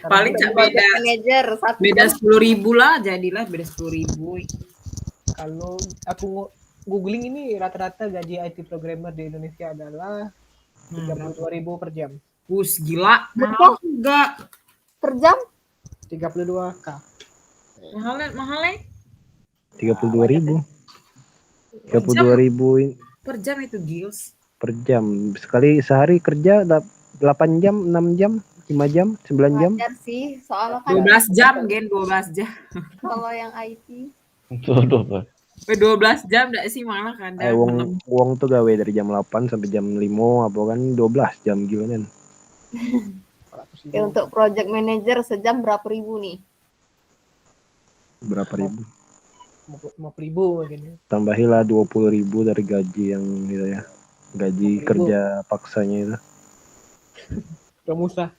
Paling cak Project beda manager 1 beda jam 10.000 lah, jadilah beda 10.000. Kalau aku googling ini rata-rata gaji IT programmer di Indonesia adalah 32.000 per jam. Bus gila. Betul. Mahal juga. per jam. 32K. Mahalnya 32.000. 32.000 per jam itu Gils. per jam. Sekali sehari kerja 8 jam, 6 jam, 5 jam, 9 jam. Wajar sih, soalnya kan 12 jam, Gen, 12 jam. kalau yang IT. Tuh, Pak. 12 jam enggak sih malah kadang. Wong tuh gawe dari jam 8 sampai jam 5 apa kan 12 jam gimana. Ya, untuk project manager sejam berapa ribu nih? Berapa ribu? 50.000 mungkin. Tambahilah 20.000 dari gaji yang gitu ya. Gaji 20.000. kerja paksanya itu. Romusa.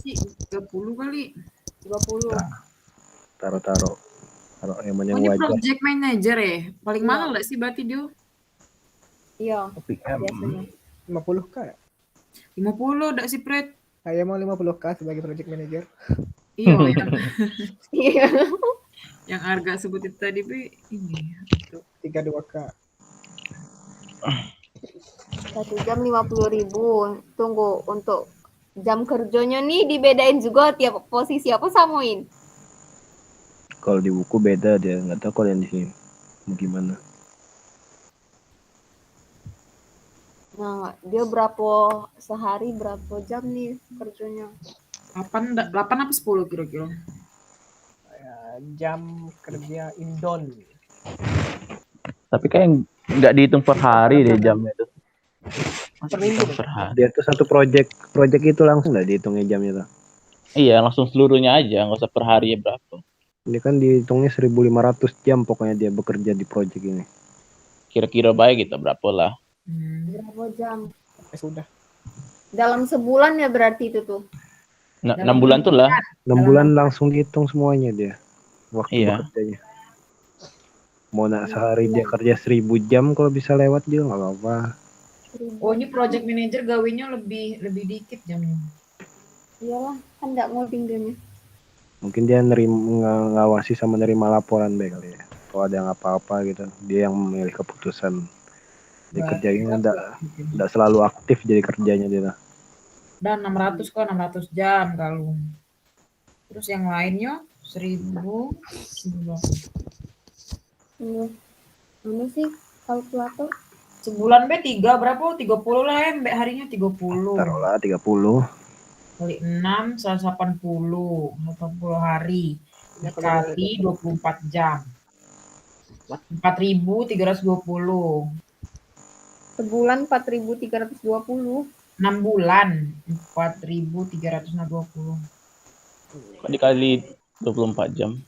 Sih 30 kali. 20. Taruh yang Oh, yang ini wajar. project manager ya. Paling Iya. mahal enggak sih berarti dia? Iya, PM. biasanya. 50K ya? 50 enggak sih, Pret? Saya mau 50K sebagai project manager. Iya, yang Iya. yang harga sebut itu tadi Bi, ini. 32K. 1 jam 50.000. Tunggu, untuk jam kerjanya nih dibedain juga tiap posisi apa samain? Kalau di buku beda dia, nggak tahu kalau yang di sini gimana. Nah, dia berapa sehari berapa jam nih kerjanya? 8 apa 10 kira-kira? Jam kerja Indon. Tapi kayak nggak dihitung per hari deh jamnya itu. Per minggu. Per hari. Dia tuh satu project itu langsung nggak dihitungnya jamnya tuh. Iya, langsung seluruhnya aja, nggak usah per hari berapa. Ini kan dihitungnya 1.500 jam pokoknya dia bekerja di project ini. Kira-kira baik kita berapa lah. Berapa jam? Sudah. Dalam sebulan ya berarti itu tuh. 6 bulan tuh lah. 6 bulan langsung dihitung semuanya dia. Waktu Iya. bekerjanya. Mau nak sehari dia kerja 1.000 jam kalau bisa lewat juga nggak apa-apa. Oh, ini project manager gawenya lebih dikit jamnya. Iyalah, kan nggak ngoding dia nih. Mungkin dia ngawasi sama nerima laporan baik kali ya. Kalau ada yang apa-apa gitu, dia yang memilih keputusan. Dia kerjanya enggak selalu aktif jadi kerjanya dia. Dan 600 kok 600 jam kalau. Terus yang lainnya 1.000. Ini sih kalkulator. Sebulan B3 berapa? 30 lah ya, Mbak harinya 30. Taruhlah 30. Kali 6 180 hari. Dikali 24 jam. 4.320. Sebulan 4.320. 6 bulan 4.320. Kok dikali 24 jam?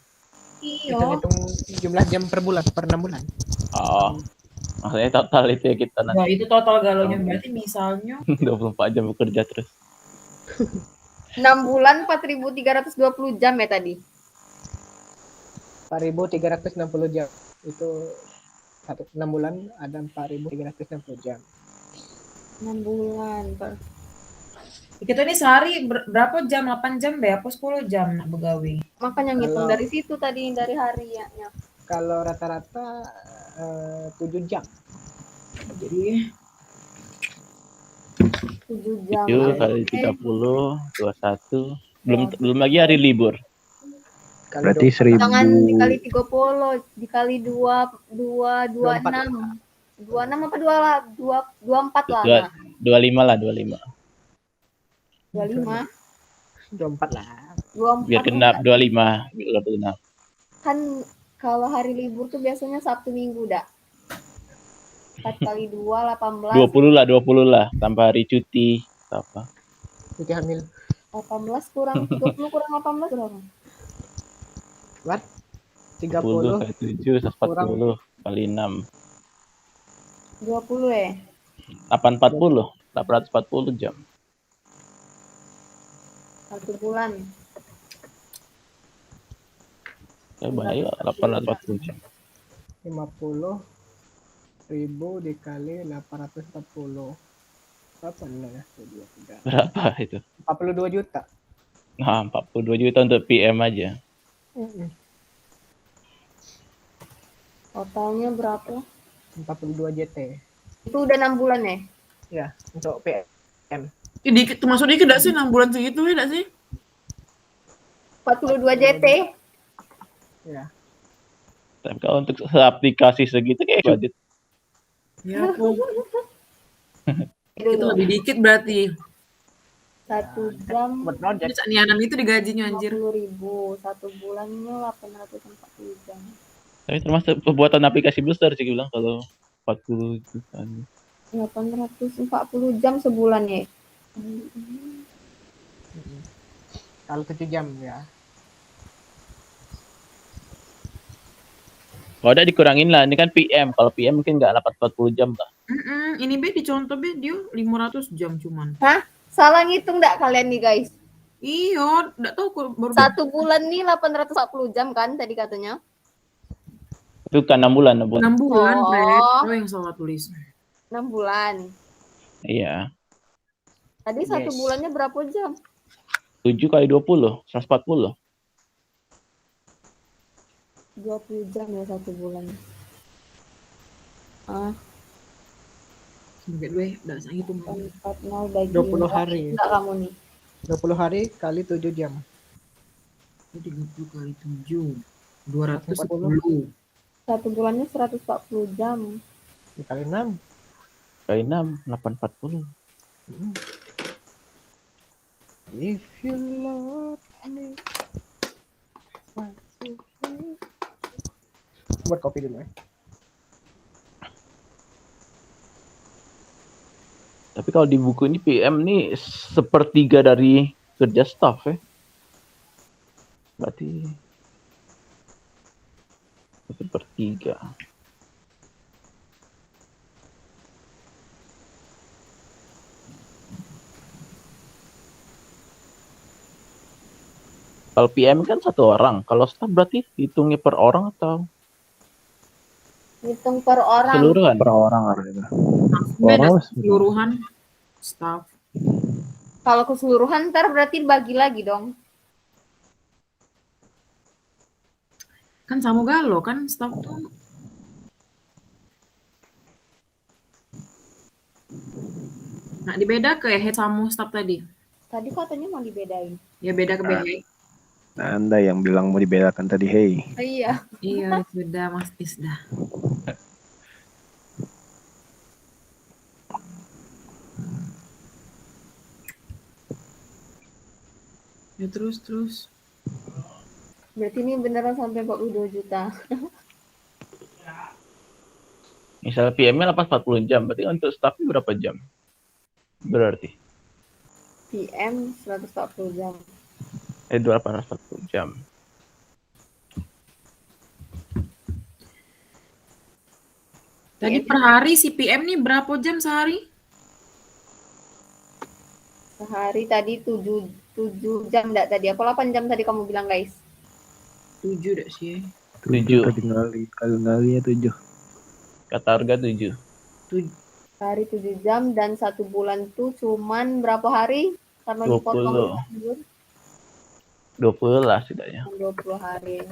Iya. Hitung jumlah jam per bulan, per 6 bulan. Oh, maksudnya total itu ya kita Ya, nanti itu total galonya berarti misalnya 24 jam bekerja terus. 6 bulan 4.320 jam ya tadi. 4.360 jam. Itu 6 bulan ada 4.360 jam. 6 bulan. kita ini sehari berapa jam? 8 jam be apa 10 jam nak begawe? Makanya ngitung Kalau- dari situ tadi, dari harinya. Kalau rata-rata 7 jam. Jadi 7 jam. 7 kali 30, 21. Belum lagi hari libur. Berarti 1000. Jangan dikali 30, dikali 26. 26 apa 24 lah. Dua- Nah. 25 lah, 25. 25. 24 lah. 24 Biar genap 25, biar genap. kan kalau hari libur tuh biasanya Sabtu Minggu dah. 4 kali 2 18. 20 lah tanpa hari cuti apa. Cuti hamil. 18 kurang 30 kurang 18 berapa? What? 10 30 kali 7, 140 kali 6. 20 ya. 840, 840 jam. 1 bulan. Coba ayo 840 jam. 50.000 dikali 840. Berapa nih ya? 2, 3. Berapa itu? 42 juta. Nah, 42 juta untuk PM aja. Totalnya berapa? 42 JT. Itu udah 6 bulan ya? Ya, untuk PM. Dikit, termasuk dikit gak sih 6 bulan segitu ya gak sih? 42 JT. Ya. Tapi kalau untuk aplikasi segitu kayak budget. Ya aku. Itu Itu lebih dikit berarti. 1 jam Buat project. Jadi Nianam itu digajinya anjir. 50.000. 1 bulannya 840 jam. Tapi termasuk pembuatan aplikasi besar sih bilang kalau 40 juta. 840 jam sebulan ya. Kalau 7 jam ya. Kalau ada dikurangin lah, ini kan PM. Kalau PM mungkin nggak 840 jam lah. Ini be dicontoh be dia 500 jam cuman. Hah? Salah ngitung enggak kalian nih guys? Iya, enggak tahu kok baru 1 bulan nih 840 jam kan tadi katanya? Itu kan 6 bulan, 6 bulan. 6 bulan, Oh. Fred. Oh, yang salah tulis. 6 bulan. Iya. Tadi 1 Yes. bulannya berapa jam? 7 kali 20, 140. 20 jam ya 1 bulan. Ah, Sampai gue enggak usah hitung. 40 bagi 20 hari. Enggak kamu nih. 20 hari kali 7 jam. 30 kali 7. 210. 1 bulannya 140 jam. Dikali 6. Kali 6, 840. If you love me. Buat kopi dulu ya. Tapi kalau di buku ini PM nih 1/3 dari kerja staff ya. Berarti 1/3. Kalau PM kan 1 orang, kalau staff berarti hitungnya per orang atau Hitung per orang. keseluruhan? Per orang harusnya. Beda Orang keseluruhan staff. Kalau keseluruhan ntar berarti bagi lagi dong. Kan sama galo kan staff tuh. Nah, dibeda ke head sama staff tadi. Tadi katanya mau dibedain. Ya beda ke BH. Nah, Anda yang bilang mau dibedakan tadi, hey. Oh, iya. Iya, beda Mas Tis dah. Ya terus. Berarti ini beneran sampai 42 juta. Misal PM-nya 840 jam, berarti untuk staffnya berapa jam? Berarti PM 140 jam. 840 jam. Tadi per hari si PM nih berapa jam sehari? Sehari tadi 7 jam enggak tadi? Apa 8 jam tadi kamu bilang guys? 7 deh sih. 7. Tadi kali 7. Kata harga 7. Sehari 7 jam dan 1 bulan tuh cuman berapa hari? Sama 20. dipotong libur? 20 lah setidaknya. 20 hari.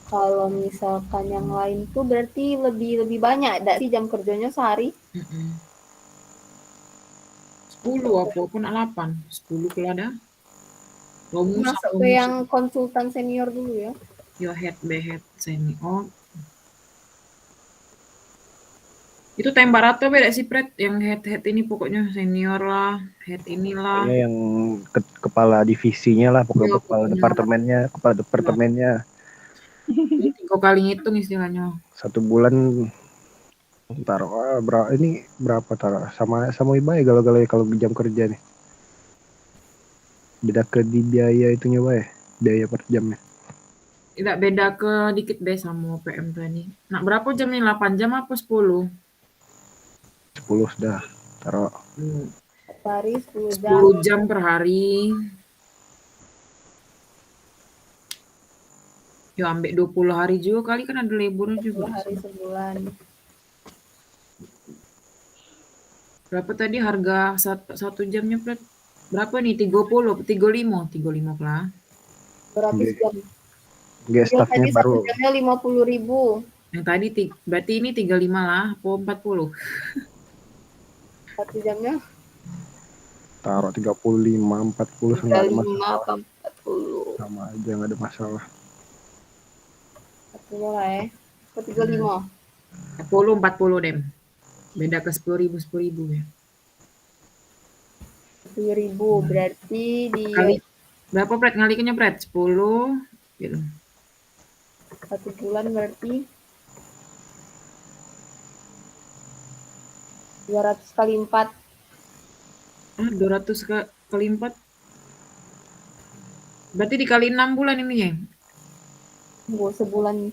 Kalau misalkan yang lain tuh berarti lebih banyak, enggak sih jam kerjanya sehari? 10 apa aku nak 8. 10 kalau ada. Romus Masuk sama ke Romus. yang konsultan senior dulu ya. Yo head head senior. Itu tembak rata beda sih Pret, yang head ini pokoknya senior lah, head inilah. Pokoknya yang kepala divisinya lah, pokoknya Iya, kepala pokoknya. kepala departemennya. Jadi 3 kali ngitung istilahnya. 1 bulan taruh berapa taruh sama iba ya galau-galau kalau jam kerja nih. Beda ke di biaya itunya ya, biaya per jamnya. Tidak beda ke dikit be sama PM tadi. Nak berapa jam nih? 8 jam apa 10? 10 sudah taruh. Hari 10 jam. 10 jam per hari. Yo ambek 20 hari juga kali kan ada liburnya 20 juga. hari sebulan. Berapa tadi harga 1 jamnya Pret? Berapa nih? 30, 35, 35 lah. 200 jam. Enggak, staffnya Tadi baru 1 jamnya 50.000. Yang tadi berarti ini 35 lah, apa 40? 1 jamnya taruh 35, 40 nggak ada 35 masalah. apa 40. Sama aja nggak ada masalah. 40 lah ya. Ke 35. 40 dem. Beda ke 10.000 ya. 10.000 berarti di Kali berapa Pret ngalikannya Pret? 10 gitu. 1 bulan berarti 200 kali 4. 200 kali 4. Berarti dikali 6 bulan ini ya? Tunggu sebulan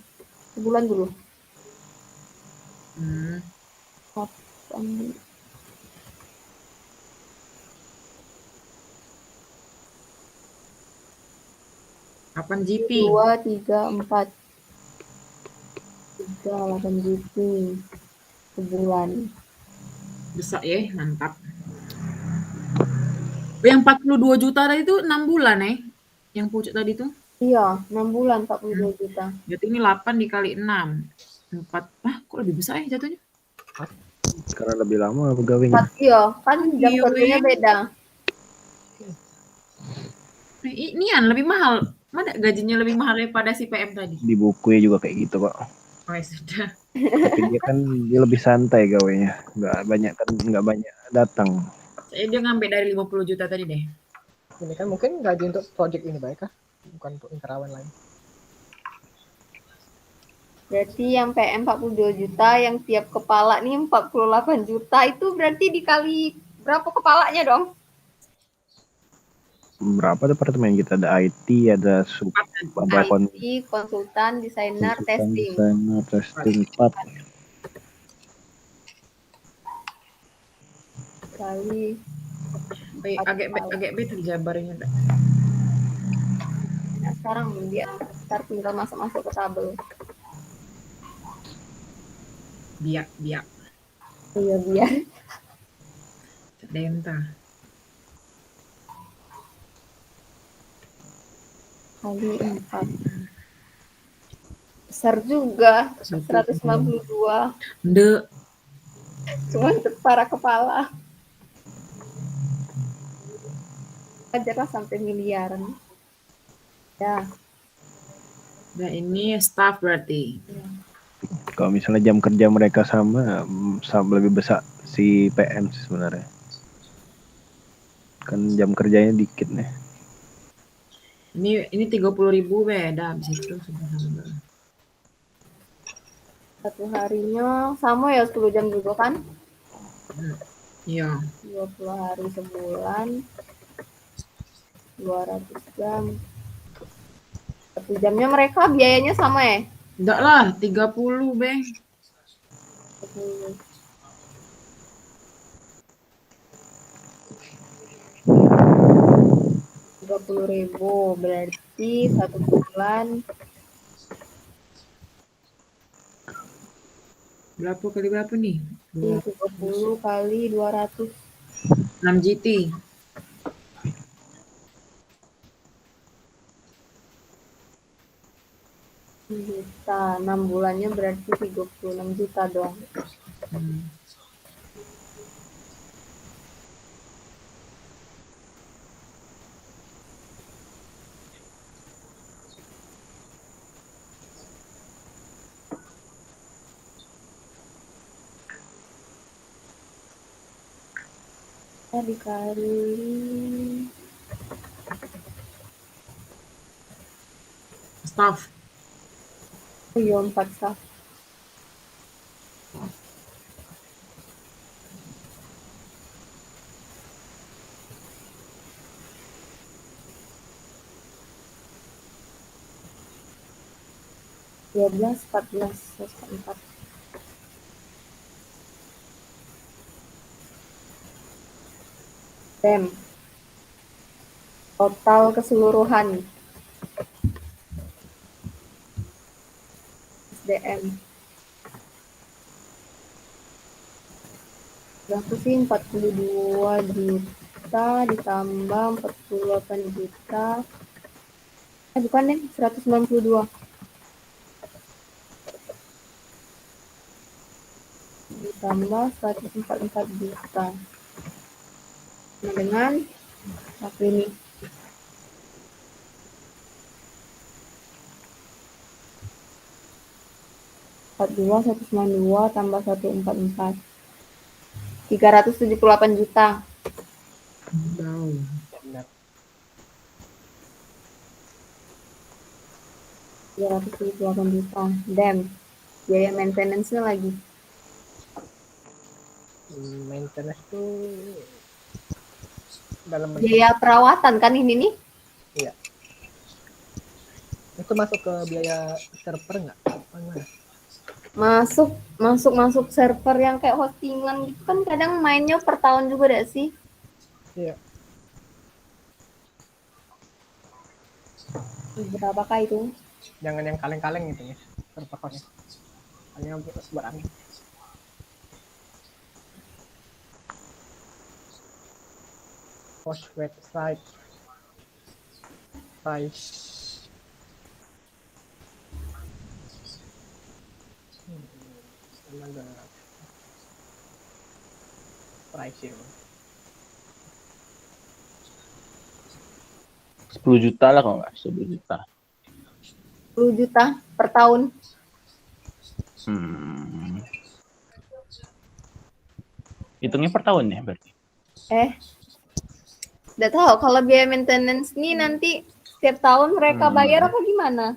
dulu. Kapan? Kapan GP? 2, 3, 4. 3, 8 GP. Sebulan. Besar ya, mantap. Yang 42 juta tadi itu 6 bulan ya? Yang pucuk tadi tuh? Iya, 6 bulan 42 juta. Berarti ini 8 dikali 6. 4. Kok lebih besar ya jatuhnya? Karena lebih lama pegawainya. Iya, kan jam kerjanya beda. Inian lebih mahal. Mana gajinya lebih mahal daripada si PM tadi? Di bukunya juga kayak gitu kok. Oh ya sudah. Tapi dia lebih santai gawainya, nggak banyak datang. Dia ngambil dari 50 juta tadi deh. Ini kan mungkin gaji untuk project ini baik kah? Bukan untuk interawan lain. Berarti yang PM 42 juta, yang tiap kepala nih 48 juta, itu berarti dikali berapa kepalanya dong? Berapa departemen kita? Ada IT, ada IT, konsultan, desainer, testing. Testing 4. Kali agak betul jabarnya. Nah, sekarang dia tinggal masuk ke tabel. Biak. Iya, biar. Denta. Kali 4. Besar juga, 192. Ndek. Cuma untuk para kepala. Ajarlah sampai miliaran. Ya. Nah ini staff berarti. Ya. Kalau misalnya jam kerja mereka sama lebih besar si PM sebenarnya. Kan jam kerjanya dikit nih. Ini 30.000 beda habis itu sudah. Satu harinya sama ya 10 jam juga kan? Iya. 20 hari sebulan. 200 jam. 1 jamnya mereka biayanya sama ya? Enggak lah, 30 be. 30.000 berarti 1 bulan. Berapa kali berapa nih? 30 kali 200. 6 GT. Juta, 6 bulannya berarti 36 juta dong. dikali Staff. oh iya 4 staff. Dua belas, 14, 4. Dem. Total keseluruhan SDM. Berapa sih? 42 juta ditambah 48 juta. Bukan deh, 192. Ditambah 144 juta. Nah, dengan apa ini? Dua 192 tambah 144. 378 juta. Benar. 378 juta. Damn. Biaya maintenance-nya lagi. Maintenance tuh dalam Biaya perawatan kan ini nih? Iya. Itu masuk ke biaya server nggak? Masuk server yang kayak hostingan gitu kan kadang mainnya per tahun juga deh sih. Iya. Berapakah itu? Jangan yang kaleng-kaleng gitu ya servernya. Hanya buat angin. Host website price. Ada price ya. 10 juta lah kalau nggak 10 juta. 10 juta per tahun. Hitungnya per tahun ya berarti. Udah tahu kalau biaya maintenance nih nanti setiap tahun mereka bayar apa gimana?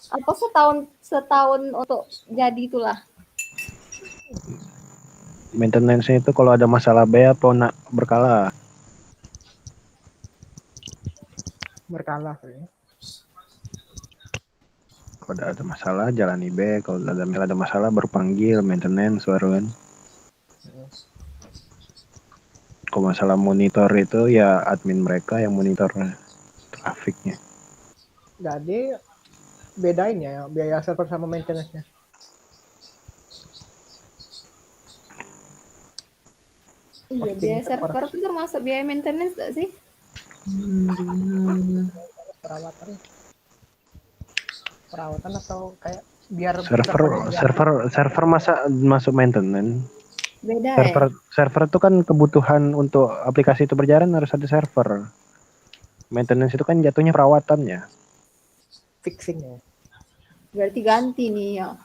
Apa setahun untuk jadi itulah? Maintenance itu kalau ada masalah biaya apa nak berkala? Berkala ya. Kalau ada masalah jalani B, kalau ada masalah baru panggil maintenance baru kan. Kalau masalah monitor itu ya admin mereka yang monitor trafiknya. Jadi bedain ya biaya server sama maintenance-nya. Iya, biaya server itu termasuk biaya maintenance gak sih? Perawatan atau kayak biar server masa masuk maintenance. Beda server itu kan kebutuhan untuk aplikasi itu berjalan harus ada server. Maintenance itu kan jatuhnya perawatannya. Fixing ya. Berarti ganti nih ya.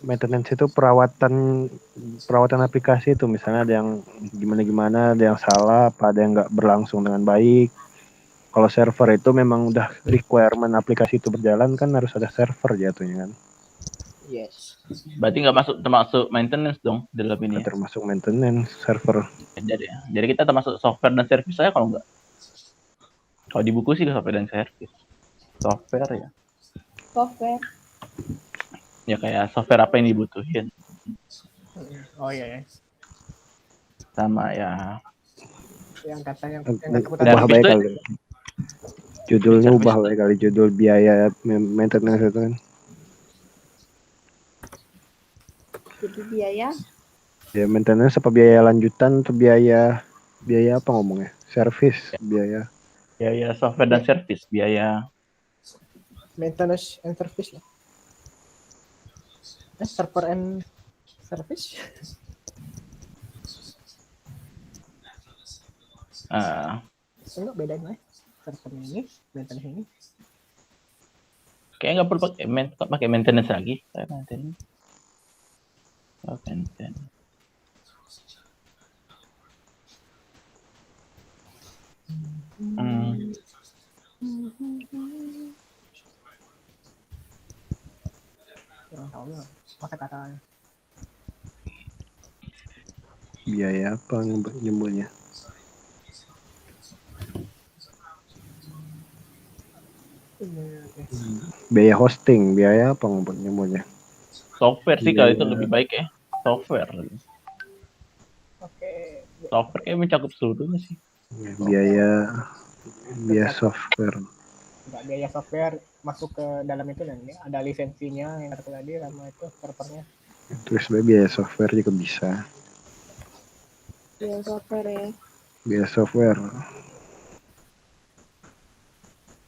Maintenance itu perawatan aplikasi itu, misalnya ada yang gimana, ada yang salah, apa ada yang nggak berlangsung dengan baik. Kalau server itu memang udah requirement aplikasi itu berjalan kan harus ada server jatuhnya kan. Yes. Berarti nggak termasuk maintenance dong dalam ini ya? Termasuk maintenance server. Jadi kita termasuk software dan service saya kalau nggak. Kalau di buku sih software dan service. Software ya. Software. Ya kayak software apa yang dibutuhin. Oh iya. Sama ya. Yang kata yang ubah baik kali. Judulnya ubah baik kali, judul biaya maintenance itu kan. Jadi biaya? Ya maintenance apa biaya lanjutan atau biaya apa ngomongnya? Service, biaya. Biaya software dan service, biaya maintenance and service lah. Server and service. Enggak bedain lah. Servernya ini, maintenance ini. Kayaknya nggak perlu pakai maintenance lagi. Maintenance. Oh, maintenance. Kurang tahu ya masa katanya. Biaya apa nyebutnya? Biaya hosting, biaya apa nyebutnya? Software sih kalau itu Biaya- lebih baik ya. Software. Oke. Software kayak mencakup seluruhnya sih. biaya software. Nggak, biaya software masuk ke dalam itu nanti ada lisensinya yang satu tadi sama itu servernya. Terus biaya software juga bisa. Biaya software ya. Biaya software.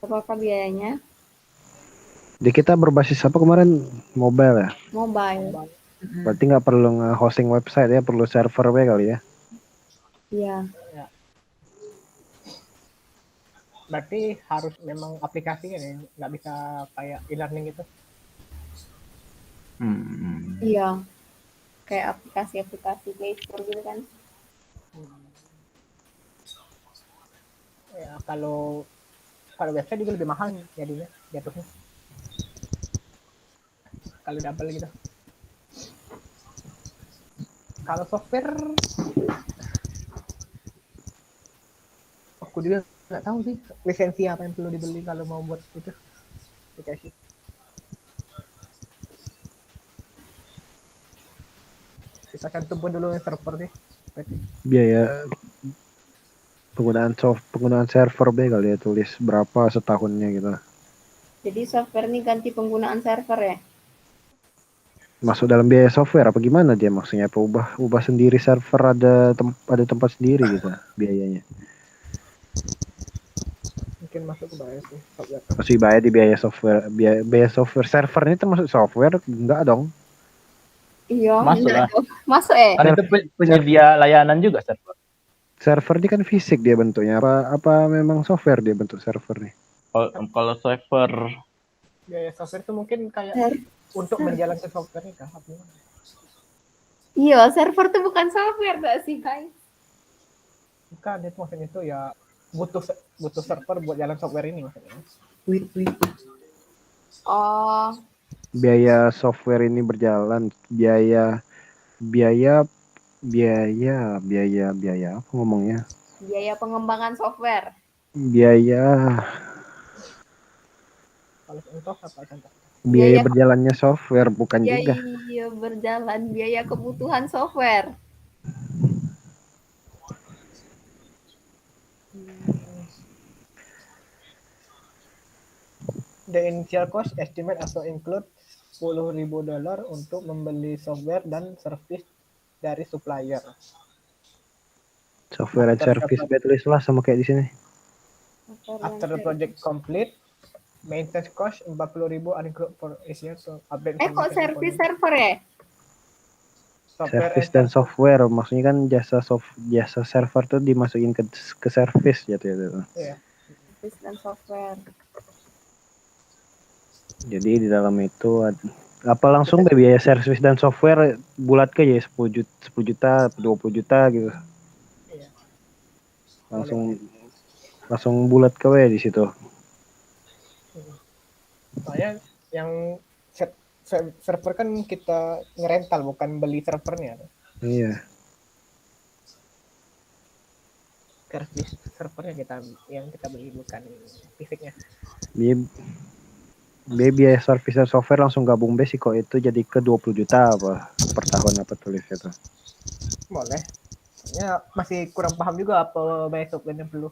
Berapa biayanya? Jadi kita berbasis apa kemarin? Mobile ya? Mobile. Berarti nggak perlu nge-hosting website ya, perlu server kali ya? Iya. Ya. Berarti harus memang aplikasinya nih, nggak bisa kayak e-learning gitu. Iya. Kayak aplikasi-aplikasi Play Store gitu kan. Ya, kalau website juga lebih mahal jadinya jatuhnya. Kalau double gitu. Kalau software aku juga nggak tahu sih lisensi apa yang perlu dibeli kalau mau buat itu aplikasi. Kita cantumin dulu yang server sih. Berarti. Biaya penggunaan server kali ya, tulis berapa setahunnya gitu. Jadi software ini ganti penggunaan server ya? Masuk dalam biaya software apa gimana dia maksudnya? Apa ubah sendiri server, ada tempat sendiri gitu biayanya? Mungkin masuk ke bawah sih software. Masih bayar di biaya software. Server ini termasuk software? Enggak dong. Iya. Masuk lah. Masuk ya? Kan itu penyedia layanan juga server. Server ini kan fisik dia bentuknya. Apa memang software dia bentuk server nih? Kalau server Biaya software itu mungkin kayak untuk menjalankan software nih kah? Iya, server tuh bukan software gak sih, guys? Bukan, itu maksudnya itu ya butuh server buat jalan software ini maksudnya. Oh, Biaya software ini berjalan, biaya apa ngomongnya? biaya pengembangan software. Biaya Kalau contoh apa contoh? biaya berjalannya software bukan juga. Biaya berjalan, biaya kebutuhan software. The initial cost estimate atau include $10.000 untuk membeli software dan service dari supplier. Software and service tulislah sama kayak di sini. After the project complete, maintenance cost $40.000 include for easier to update. Kok service server ya? Service dan software, maksudnya kan jasa server tuh dimasukin ke service gitu ya. Iya. Service dan software. Jadi di dalam itu apa langsung biaya service dan software bulat ke ya 10 juta, 20 juta gitu. Iya. Langsung bulat ke di situ. Soalnya yang server kan kita ngerental bukan beli servernya. Iya. Service servernya yang kita beli bukan fisiknya. Biaya service dan software langsung gabung sih kok itu jadi ke 20 juta apa per tahun apa tulis itu. Boleh. Ya masih kurang paham juga apa biaya software yang perlu.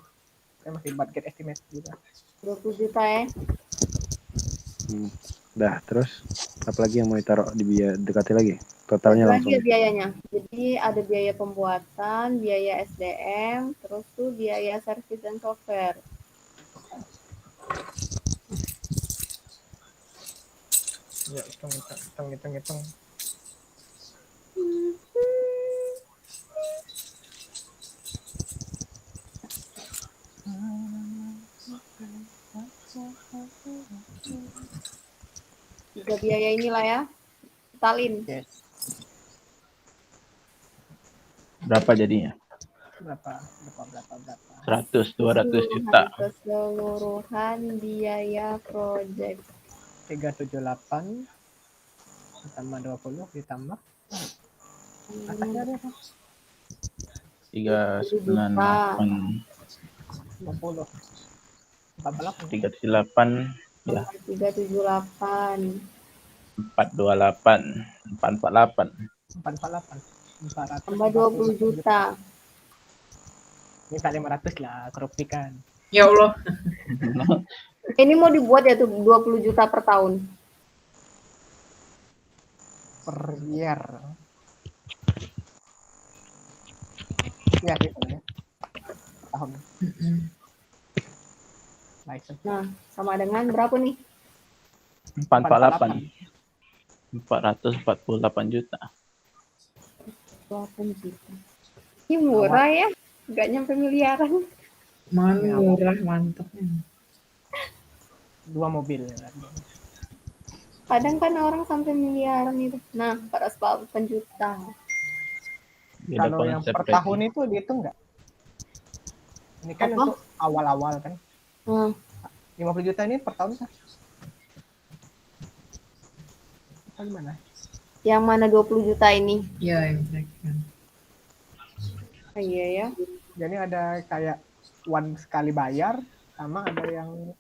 Saya masih budget estimate juga. 20 juta ya. Dah, terus apalagi yang mau ditaruh di biaya dekati lagi? Totalnya langsung. Lagi biayanya. Jadi ada biaya pembuatan, biaya SDM, terus tuh biaya service dan software. Ya, hitung. Tiga biaya inilah ya. Talin. Yes. berapa jadinya? Berapa? 200 juta. Keseluruhan biaya project. 378 ditambah 20 ditambah atasnya ada apa? 398 20 48 378 ya 378. 428 448 448 Tambah 20 juta. minta 500 lah kerupikan. Ya Allah. Ini mau dibuat ya tuh 20 juta per tahun. Per year ya gitu ya tahun license Nah, sama dengan berapa nih? 448 448 juta. 8 juta. Ini murah ya, nggak nyampe miliaran. Mana murah, mantap. 2 mobil ya. Kadang kan orang sampai miliaran itu. Nah, 448 juta. Beda Kalau yang konsep per lagi. tahun itu dihitung nggak? Ini kan Apa? untuk awal-awal kan. Nah, 50 juta ini per tahun kan? Apa gimana? yang mana 20 juta ini? Ya, yang terakhir. Oh, iya ya. Jadi ada kayak one sekali bayar sama ada yang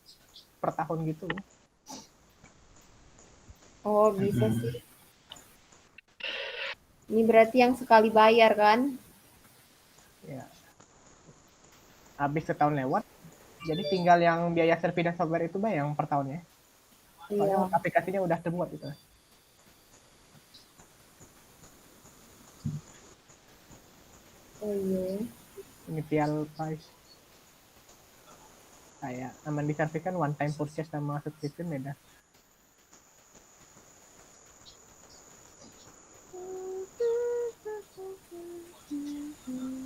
per tahun gitu. Oh, bisa sih. Ini berarti yang sekali bayar kan? Ya. Habis setahun lewat, jadi tinggal yang biaya servis dan software itu yang per tahunnya. Soalnya Iya. aplikasinya udah terbuat gitu. Oh iya. Initial price. Kayak aman di servis kan one time purchase sama subscription beda.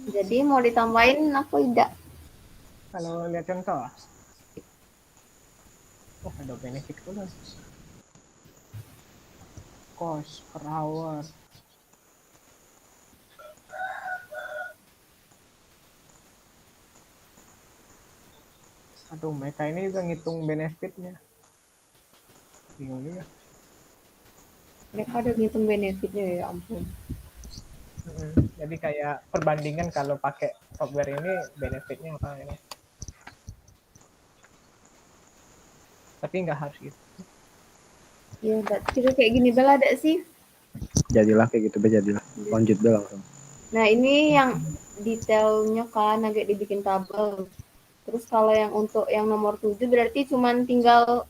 Jadi mau ditambahin apa tidak? Kalau lihat contoh, oh ada benefit dulu. Cost per hour. Aduh, mereka ini juga ngitung benefitnya. Bingung juga. Mereka ada ngitung benefitnya ya ampun. Jadi kayak perbandingan kalau pakai software ini benefitnya apa ini. Tapi nggak harus gitu. Ya udah, juga kayak gini bela ada sih. Jadilah kayak gitu, jadilah. Lanjut deh langsung. Nah ini yang detailnya kan agak dibikin tabel. Terus kalau yang untuk yang nomor 7 berarti cuman tinggal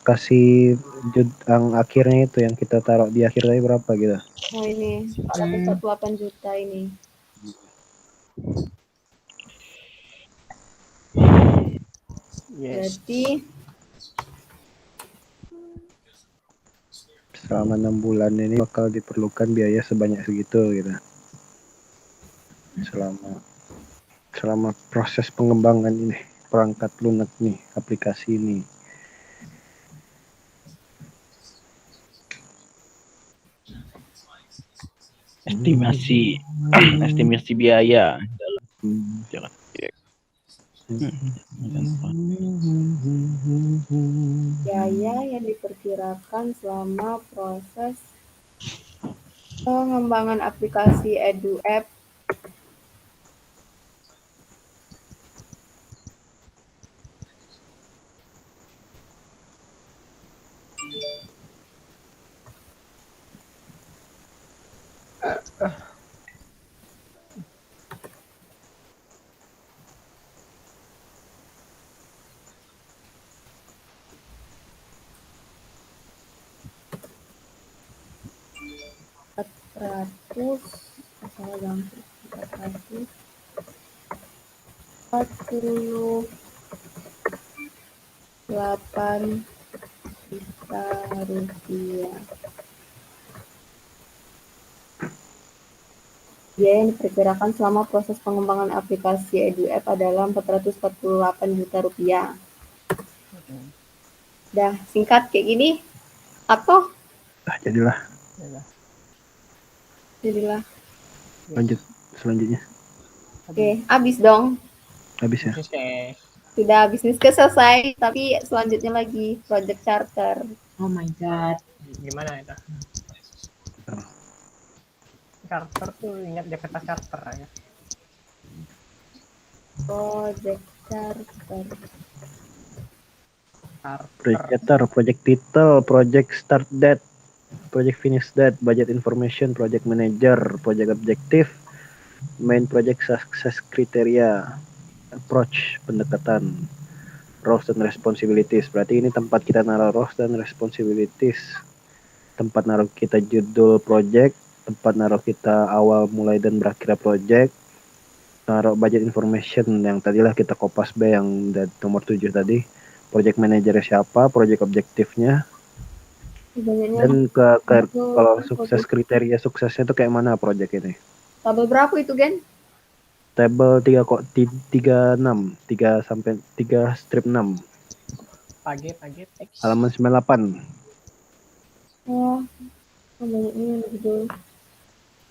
Kasih yang akhirnya itu yang kita taruh di akhir tadi berapa gitu. oh ini 448 juta ini. Yes. Berarti Selama 6 bulan ini bakal diperlukan biaya sebanyak segitu gitu. Selama proses pengembangan ini, perangkat lunak nih, aplikasi ini. estimasi biaya dalam jangan biaya yang diperkirakan selama proses pengembangan aplikasi EduApp ratus 448 juta rupiah. Biaya yang diperkirakan selama proses pengembangan aplikasi EduApp adalah 448 juta rupiah. Dah singkat kayak gini atau Jadilah. jadilah Lanjut selanjutnya. Oke, habis dong. Habis ya. Bisnis. Sudah bisnis ke selesai, tapi selanjutnya lagi project charter. Oh my god. Gimana itu? Charter tuh ingat Jakarta Charter ya. Project charter. Project charter, project title, project start date, project finish date, budget information, project manager, project objective, main project success criteria, approach pendekatan, roles dan responsibilities. Berarti ini tempat kita naruh roles dan responsibilities, tempat naruh kita judul project, tempat naruh kita awal mulai dan berakhir project, naruh budget information yang tadilah kita kopas B yang nomor 7 tadi, project manager siapa, project objektifnya, Banyaknya dan kalau sukses kriteria suksesnya itu kayak mana project ini. tabel berapa itu, Gen? Table 36, 3 sampai 3 strip 6. Pagi X. Halaman 98. Oh, banyaknya gitu.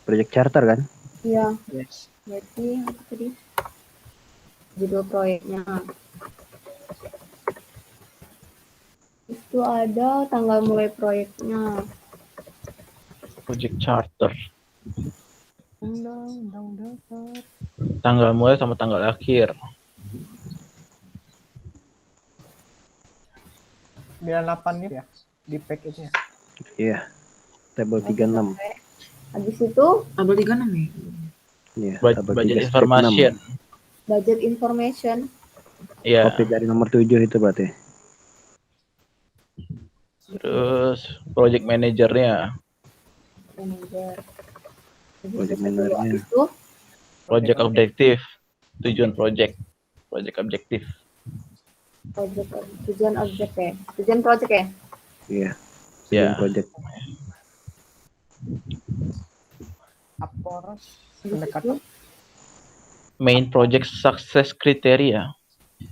Project charter kan? Iya, Yes. berarti apa tadi? Judul proyeknya. Itu ada tanggal mulai proyeknya. Project charter. Tanggal mulai sama tanggal akhir. 98 nih ya di package-nya. Iya. Table 36. Habis itu Tabel 36 ya? Iya, Budget table 3 strip information. 6. budget information. Iya. Copy dari nomor 7 itu berarti. Terus project manajernya, Manager. Project managernya. Habis itu project objektif, tujuan project objektif. project tujuan objek ya. Tujuan project ya. Iya. Ya. Project. Apores Habis itu pendekatan. Main project success criteria.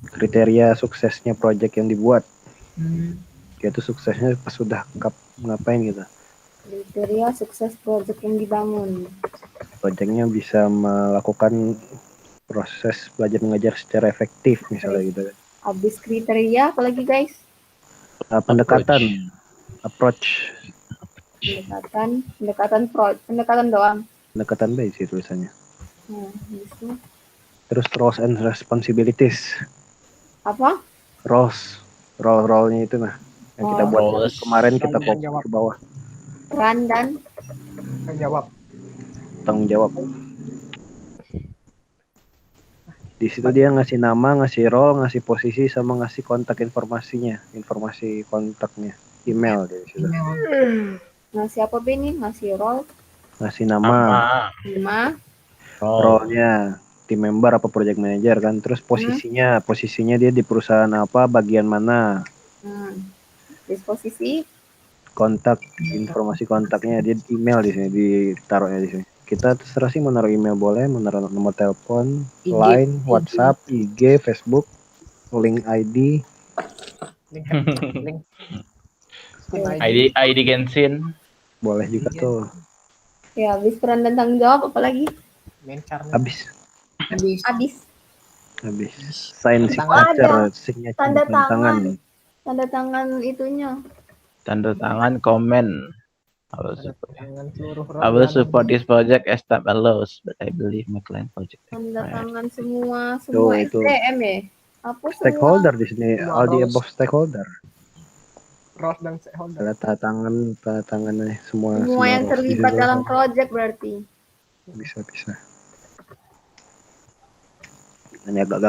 Kriteria suksesnya project yang dibuat. Hmm. Yaitu suksesnya pas sudah ngapain gitu. kriteria sukses project yang dibangun. Projectnya bisa melakukan proses belajar mengajar secara efektif misalnya gitu. Habis kriteria apalagi guys? Pendekatan, approach, Pendekatan doang. pendekatan baik sih tulisannya. Nah, habis itu Terus roles and responsibilities. apa? Role-nya itu nah yang kita Oh. buat Roles. kemarin kita Tanggung copy jawab. ke bawah. Peran dan Jawab. Tanggung jawab. Di situ dia ngasih nama, ngasih role, ngasih posisi, sama ngasih kontak informasinya, informasi kontaknya, email di situ. ngasih apa be nih? Ngasih role, Ngasih nama, nama, role-nya, team member apa project manager kan, terus posisinya dia di perusahaan apa, bagian mana, disposisi, kontak, informasi kontaknya dia email di sini, ditaruhnya di sini. Kita terserah sih mau naruh email boleh, mau naruh nomor telepon, IG. line, WhatsApp, IG, Facebook, link ID, Link. ID Genshin. boleh juga tuh. ya habis peran dan tanggung jawab apalagi? Main charter. Habis. Habis Sign signature, signature tanda bukan tangan. tanda tangan itunya. Tanda tangan komen. Tangan seluruh I will support this project as time allows, but I believe my client project Tanda required. tangan semua Itu. SDM ya. Apa Stakeholder di sini, Semua all the roles. above stakeholder. Roles dan stakeholder. Ada tanda tangannya semua. semua yang roles di terlibat situ. dalam project berarti. Bisa. Ini agak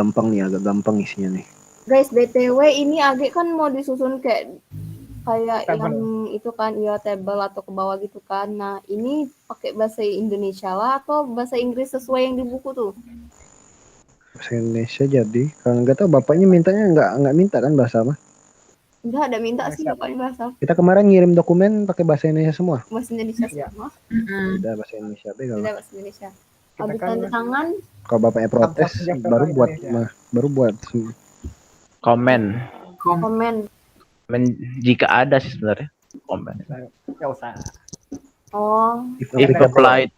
gampang isinya nih. Guys, BTW ini Age kan mau disusun kayak Table. yang itu kan, ya table atau ke bawah gitu kan. Nah, ini pakai bahasa Indonesia lah atau bahasa Inggris sesuai yang di buku tuh? Bahasa Indonesia jadi, kalau nggak tahu bapaknya mintanya nggak minta kan bahasa apa? Enggak ada minta sih Siap. bapaknya bahasa Kita kemarin ngirim dokumen pakai bahasa Indonesia semua. Indonesia Iya. semua. Udah bahasa Indonesia deh kalau. Tidak bahasa Indonesia. Kita Habis kan tanda tangan, Kalau bapaknya protes Kampus baru buat Indonesia. baru buat Komen. komen. Jika ada sih sebenarnya komen. Nggak usah. Oh, if If applicable. applied.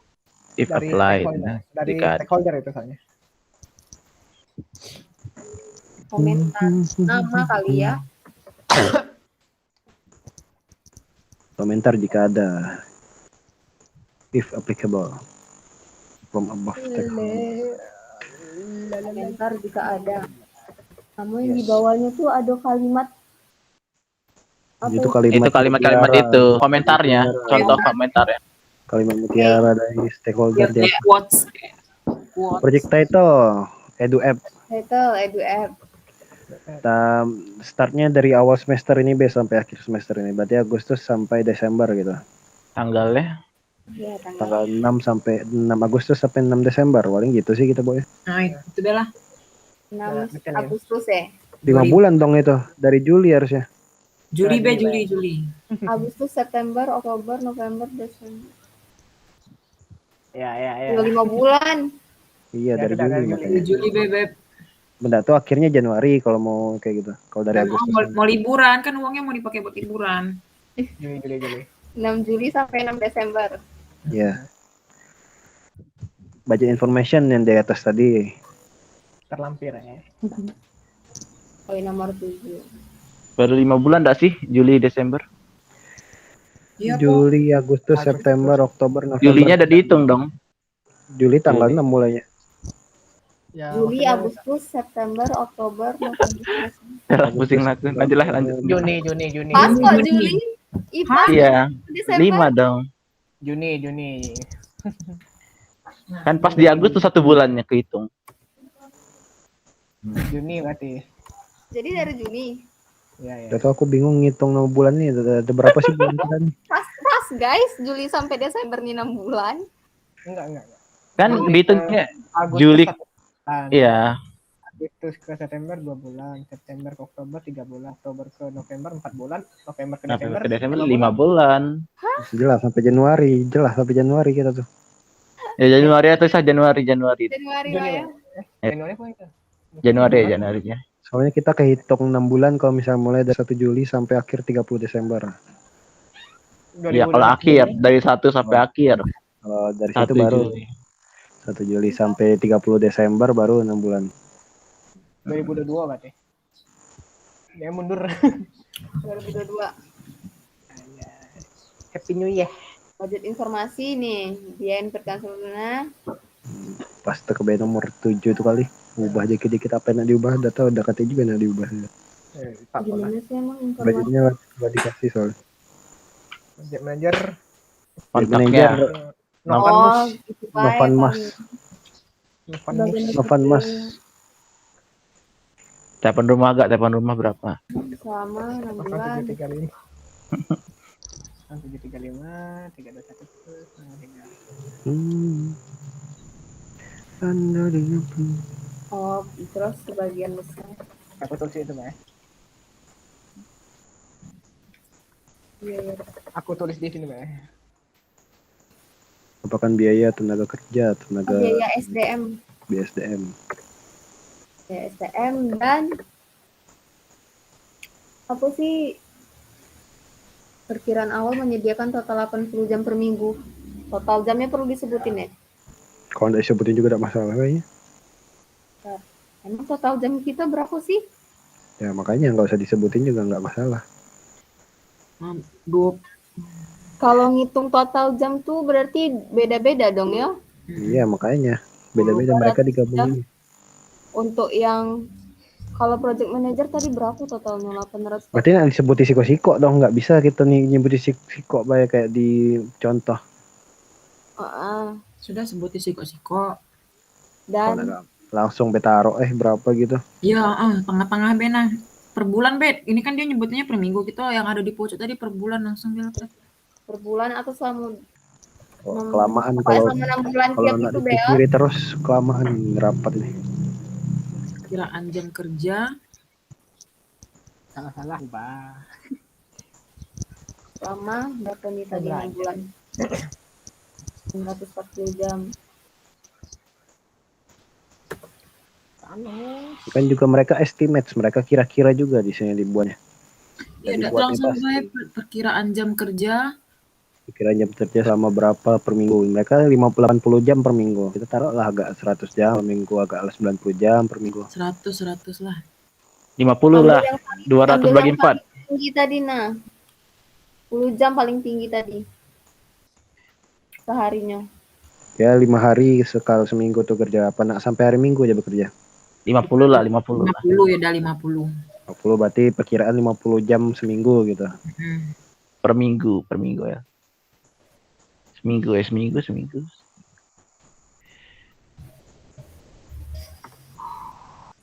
If Dari applied. stakeholder. Dari Jika ada. stakeholder itu soalnya. Komentar nama kali ya. Komentar jika ada, if applicable, from above stakeholder. Komentar jika ada. Kamu yang di bawahnya tuh ada kalimat apa Itu Itu kalimat-kalimat mutiara, itu komentarnya, mutiara. contoh komentarnya. Kalimat mutiara dari stakeholder. Kayak quotes. Project title, edu app. title edu app. Startnya dari awal semester ini sampai akhir semester ini. Berarti Agustus sampai Desember gitu. Tanggalnya Ya, Tanggal 6 sampai 6 Agustus sampai 6 Desember. Paling gitu sih kita boleh. Nah, itu Bella. 6 betul ya. Agustus ya. 5 bulan dong itu. Dari Juli harusnya. Juli be, Juli. Agustus, September, Oktober, November, Desember. Ya. 5 bulan. Iya, Ya, dari kita Juli dari makanya. Juli beb. Benda tuh akhirnya Januari kalau mau kayak gitu. Kalau dari Agustus. Mau liburan kan, uangnya mau dipakai buat liburan. Juli. 6 Juli sampai 6 Desember. Iya. Budget information yang di atas tadi. Terlampir ya. Poin nomor 7. baru 5 bulan enggak sih? Juli, Desember. Iya, Po. Juli, Agustus, September, Oktober, November. Julinya udah dihitung dong. Juli tanggal Juli. 6 mulainya. Ya, Juli, maksudnya Agustus, September, Oktober, November, Desember. Udah pusing aku. Lanjut. Juni. Pas kok Juni. Juli. IPA Iya, Desember. 5 dong. Juni. Kan pas di Agustus 1 bulannya kehitung. Juni berarti. Jadi dari Juni. Ya. Udah tau aku bingung ngitung 6 bulan nih. Ada berapa sih bulan kita nih? Pas guys, Juli sampai Desember nih 6 bulan. Enggak. Kan dihitungnya Agustus Juli. 1 bulan. Iya, Agustus ke September 2 bulan, September ke Oktober 3 bulan, Oktober ke November 4 bulan, November ke Desember, ke Desember 5 bulan. Jelas sampai Januari kita tuh. Ya Januari atau Januari. Januari Juni lah ya. Januari apa itu? Januarinya. Soalnya kita kehitung 6 bulan kalau misalnya mulai dari 1 Juli sampai akhir 30 Desember. Iya, kalau akhir dari 1 sampai akhir. Kalau dari 1 situ baru Juli. 1 Juli sampai 30 Desember baru 6 bulan. 2022 berarti. Dia mundur. 2022. Happy New Year. Budget informasi nih, biayain perkantorana. Pas ke nomor 7 itu kali. Ubah dikit-dikit apa yang nak diubah, udah katanya juga nak diubah. Gimana sih emang informasi? Budgetnya udah dikasih soalnya. Project manager Kontaknya. Oh, gitu Pak. Novan Mas. Novan Mas. Telepon rumah berapa? Selama 6 bulan. 735. 735, 321, Anda dengan Oh, terus sebagian besar. aku tulis itu, Mbak. Iya. Aku tulis di sini, Mbak. merupakan biaya tenaga kerja, tenaga Biaya SDM. BSDM. Biaya SDM dan apa sih perkiraan awal menyediakan total 80 jam per minggu. Total jamnya perlu disebutin ya. Kalau nggak disebutin juga tidak masalah kayaknya. Emang total jam kita berapa sih? Ya makanya nggak usah disebutin juga nggak masalah. Kalau ngitung total jam tuh berarti beda-beda dong ya? Iya makanya beda-beda mereka digabungin. Untuk yang kalau project manager tadi berapa totalnya? 800. Berarti nggak disebutin siko-siko dong, nggak bisa kita nih nyebutin siko kayak di contoh. Sudah sebutin siko-siko. Dan Langsung betaro berapa gitu. Iya, tengah-tengah bena per bulan bet. Ini kan dia nyebutnya per minggu gitu, yang ada di pojok tadi per bulan langsung bilang per bulan atau selama Kelamaan kalau 6 bulan kalau tiap nggak itu Bel. dipikiri terus kelamaan rapat nih. kiraan jam kerja. Salah, Mbak. Lama berapa nih tadi 6 bulan? 940 jam. Kan juga mereka estimate, mereka kira-kira juga di sini dibuatnya. Ya, Jadi udah buat langsung pasti. baik perkiraan jam kerja Pikiran jam kerja selama berapa per minggu. Mereka 80 jam per minggu. Kita taruhlah agak 100 jam per minggu, agak 90 jam per minggu. 100 lah. 50 lah. 200 ambil bagi yang 4. paling tinggi tadi, nah. 10 jam paling tinggi tadi. Seharinya. Ya 5 hari sekali seminggu tuh kerja. Apa nak sampai hari Minggu aja bekerja? 50 lah, 50 lah. 50 ya, udah 50. 50 berarti perkiraan 50 jam seminggu gitu. Per minggu ya. Seminggu.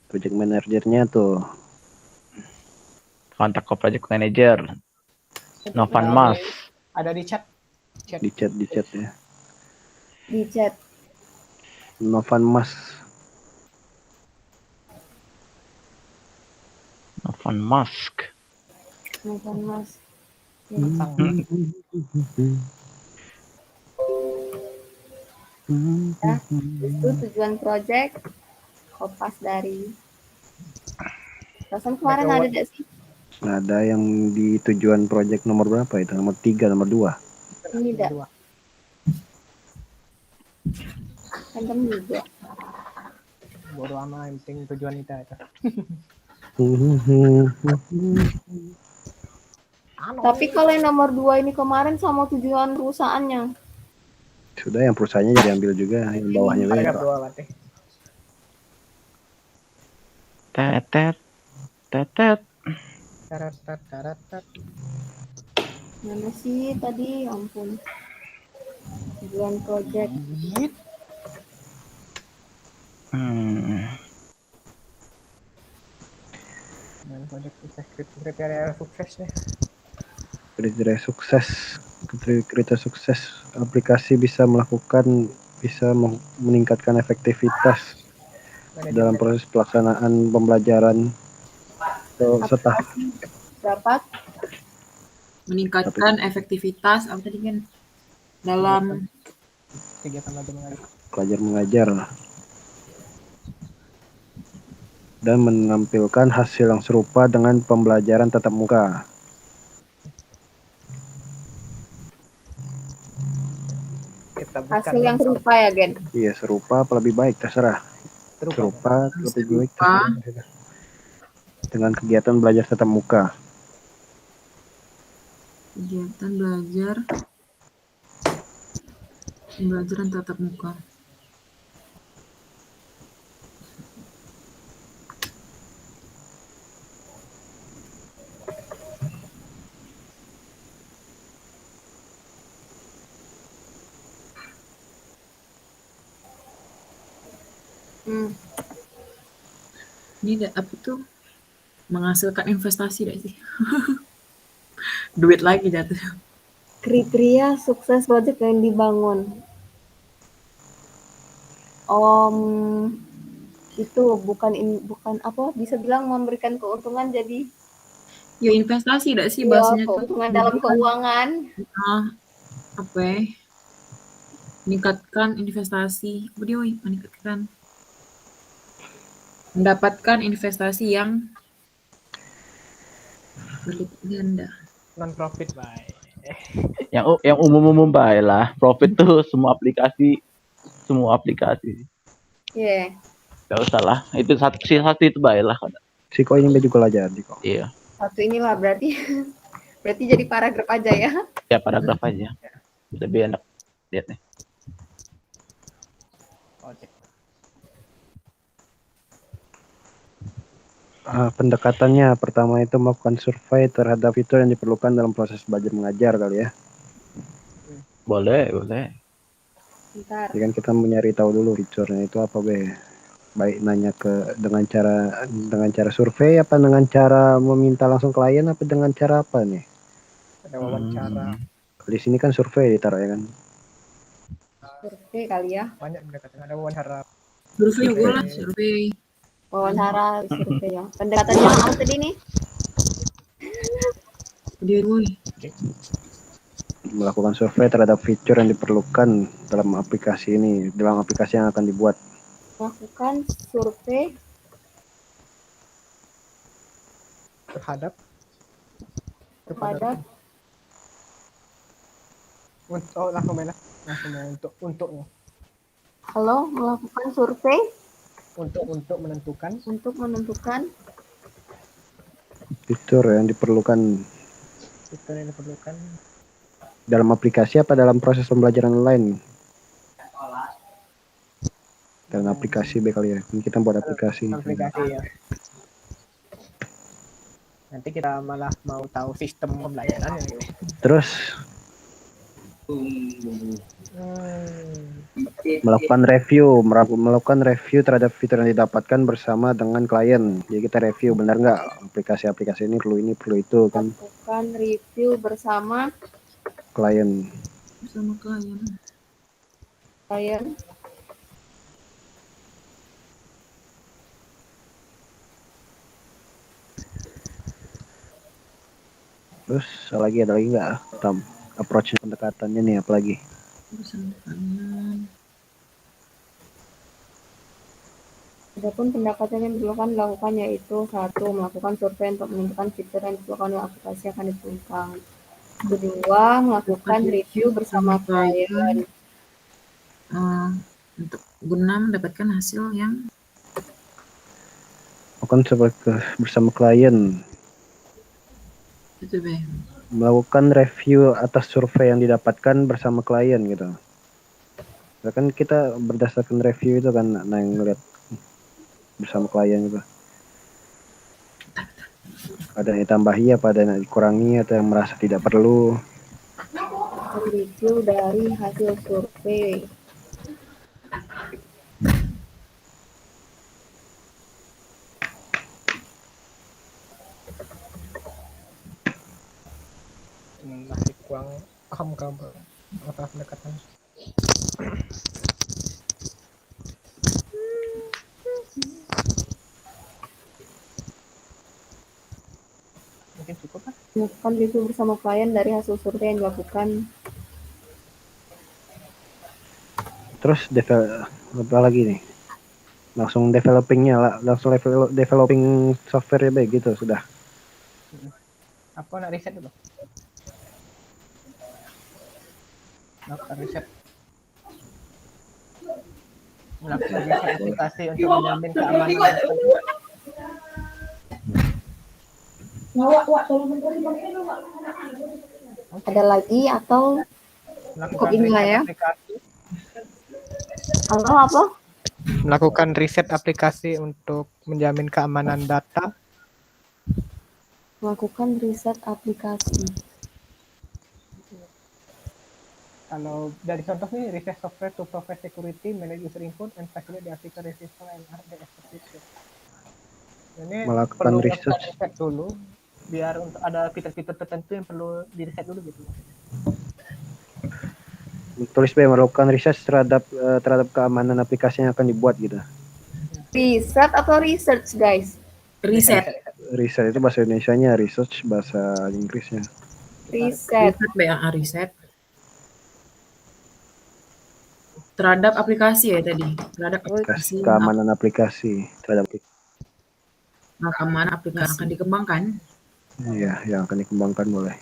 Project manajernya tuh Kontak ke project manager. Novan Mas. Ada di chat. di chat ya. Di chat. Novan Mas. Novan Musk. Novan Mas. Ya, itu tujuan project. Kopas dari. Perasaan kemarin ada gak sih? Ada yang di tujuan project nomor berapa itu? Nomor 3, nomor 2. Ini enggak. Random juga. Bodo amat, yang penting tujuan kita itu. Tapi kalau yang nomor 2 ini kemarin sama tujuan perusahaannya. Sudah yang perusahaannya jadi ambil juga, yang bawahnya Paragraf beda. 2 berarti. Tetet. Taratat. Mana sih tadi? Ya ampun. Tujuan project. Dan project sukses, kriteria sukses ya. Kriteria sukses aplikasi bisa meningkatkan efektivitas dalam proses pelaksanaan pembelajaran serta Dapat Meningkatkan efektivitas apa tadi kan dalam kegiatan belajar mengajar dan menampilkan hasil yang serupa dengan pembelajaran tatap muka. hasil yang serupa ya, Gen? Iya, serupa apa lebih baik terserah. Serupa lebih baik terserah. Dengan kegiatan belajar tatap muka. Kegiatan pembelajaran tatap muka. Ini apa tuh? Menghasilkan investasi gak sih? Duit lagi jatuh. Kriteria sukses project yang dibangun. Itu bukan apa? Bisa bilang memberikan keuntungan jadi. Ya investasi gak sih Ya, bahasanya tuh? keuntungan dalam keuangan. Apa ya? Meningkatkan investasi. Mendapatkan investasi yang berlipat ganda. Non profit baik. Yang umum baik lah. Profit tuh semua aplikasi. Iya. Gak usah lah. Itu satu itu baik lah. Siko ini juga belajar kok. Iya. Satu inilah berarti jadi paragraf aja ya. Ya paragraf aja. Lebih enak lihat nih. Pendekatannya pertama itu melakukan survei terhadap fitur yang diperlukan dalam proses belajar mengajar kali ya. Boleh. Bentar. Jadi kan kita mencari tahu dulu fiturnya itu apa baik nanya dengan cara survei apa dengan cara meminta langsung klien apa dengan cara apa nih? Ada wawancara. Di sini kan survei ditaruh ya kan. Survei kali ya. Banyak pendekatan, ada wawancara. Survei juga lah, survei. Wawancara survei ya. Pendekatannya apa tadi nih? Melakukan survei terhadap fitur yang diperlukan dalam aplikasi yang akan dibuat. Melakukan survei terhadap Untuk langsung main lah. Langsung main untuknya. Halo, melakukan survei Untuk menentukan untuk menentukan fitur yang diperlukan fitur yang diperlukan dalam aplikasi apa dalam proses pembelajaran online? Dalam aplikasi B kali ya. Ini kita buat aplikasi. aplikasi ya. Nanti kita malah mau tahu sistem pembelajaran ya. Terus melakukan review terhadap fitur yang didapatkan bersama dengan klien. Jadi kita review benar nggak aplikasi ini perlu itu kan lakukan review bersama klien. klien. Terus ada lagi nggak approach pendekatannya nih apalagi? Adapun pendekatan yang diperlukan dilakukan yaitu 1. Melakukan survei untuk menentukan fitur yang diperlukan oleh aplikasi yang akan dikembangkan. 2. Melakukan review bersama klien. Untuk guna mendapatkan hasil yang bersama klien. itu Be. Melakukan review atas survei yang didapatkan bersama klien gitu. Ya kan kita berdasarkan review itu kan yang ngeliat bersama klien gitu. Ada yang ditambahi apa ada yang dikurangi atau yang merasa tidak perlu. Review dari hasil survei. Masih kurang paham kamu apa pendekatan. Mungkin cukup kan? Melakukan review bersama klien dari hasil survei yang dilakukan. Terus apa lagi nih? Langsung developing software ya baik gitu sudah. Apa nak riset dulu? Melakukan riset aplikasi untuk menjamin keamanan data. Ada lagi atau Melakukan ini lah riset ya. aplikasi. Halo apa? Melakukan riset aplikasi untuk menjamin keamanan data. Melakukan riset aplikasi. Kalau dari contoh nih, riset software to provide security, manage user input, and facilitate the application resistance and the execution. Ini Melakukan perlu riset. riset dulu, biar untuk ada fitur-fitur tertentu yang perlu di-riset dulu gitu. Tulis B melakukan riset terhadap keamanan aplikasi yang akan dibuat gitu. Riset atau research guys? Riset itu bahasa Indonesianya, research bahasa Inggrisnya. Riset. Riset terhadap aplikasi ya tadi, terhadap aplikasi Keamanan aplikasi terhadap keamanan aplikasi akan dikembangkan. Iya, yang akan dikembangkan boleh.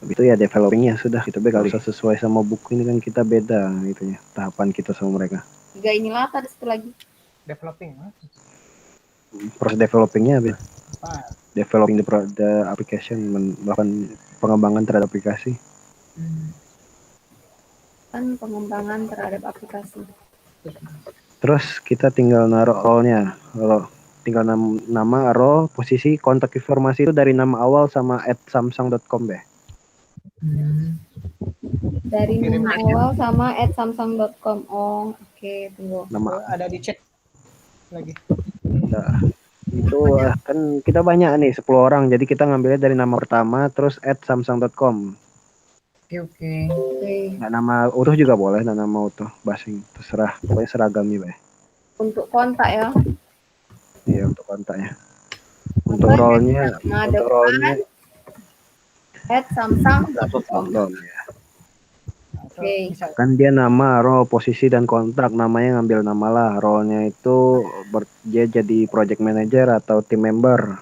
Itu ya developingnya sudah gitu be kalau sesuai sama buku ini kan kita beda gitu ya tahapan kita sama mereka. 3 inilah tadi satu lagi. Developing. Proses developingnya be. Developing the application melakukan pengembangan terhadap aplikasi. Kan pengembangan terhadap aplikasi. Terus kita tinggal naruh role-nya. Tinggal nama, role, posisi, kontak informasi itu dari nama awal sama @samsung.com be. Dari nama awal sama @samsung.com. Oh, oke, tunggu. Nama Ada di chat lagi. nah, itu kan kita banyak nih 10 orang jadi kita ngambilnya dari nama pertama terus @samsung.com. Oke. Nggak nama utuh juga boleh, nama utuh basing terserah pokoknya seragam nih be. Untuk kontak ya. Iya untuk kontaknya. Untuk role-nya @samsung.com. Ya. Oke. Kan dia nama, role, posisi dan kontrak namanya ngambil nama lah. Role-nya itu dia jadi project manager atau team member.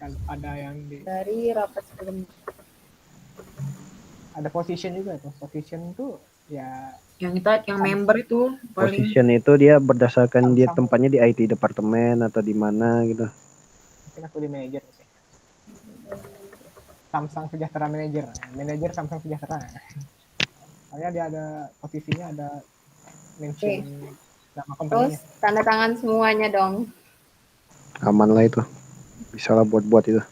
Kan ada yang di Dari rapat sebelumnya. ada position juga tuh. Position tuh ya Yang member itu paling Position itu dia berdasarkan dia Sama-sama. tempatnya di IT departemen atau di mana gitu. mungkin aku di manajer sih. Samsung Sejahtera manajer. Manajer Samsung Sejahtera. Soalnya dia ada posisinya ada mention nama Terus company-nya. tanda tangan semuanya dong. Aman lah itu. Bisa lah buat itu.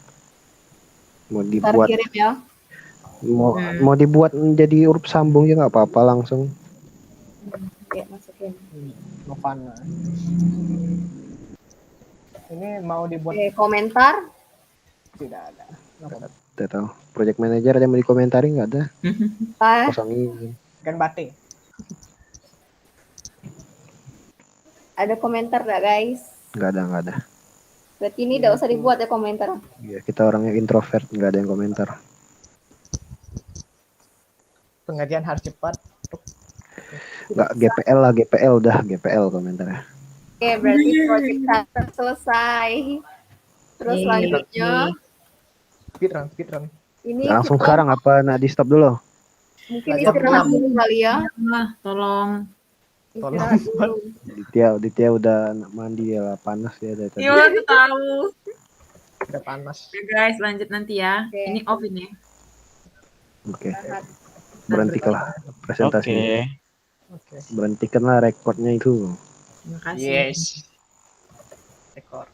Mau Ntar dibuat kirim ya. mau dibuat menjadi huruf sambung ya nggak apa-apa langsung. Ya, masukin. Novana. Ini mau dibuat Oke, komentar. tidak ada. Novana. Tidak tahu. Project manager ada yang mau dikomentari nggak ada. Ah, Kosong ini. Kan bate. ada komentar nggak guys? Nggak ada. Berarti ini nggak usah dibuat ya komentar. Ya, kita orangnya introvert, nggak ada yang komentar. Pengajian harus cepat. Nggak GPL lah, GPL udah GPL komentarnya. Oke, berarti project satu selesai. Terus Yeay. selanjutnya Speedrun. ini Nah, langsung kita sekarang apa? Nah, di stop dulu. mungkin Lanjut. istirahat dulu kali ya. lah, tolong. Istirahat dulu. Ditya udah mandi ya, panas ya dari tadi. Iya, aku tahu. Udah panas. Oke guys, lanjut nanti ya. Oke. Ini off ini. Oke, Istirahat. berhentikanlah presentasi. Oke. Berhentikanlah rekodnya itu. Terima kasih. Yes. Rekor.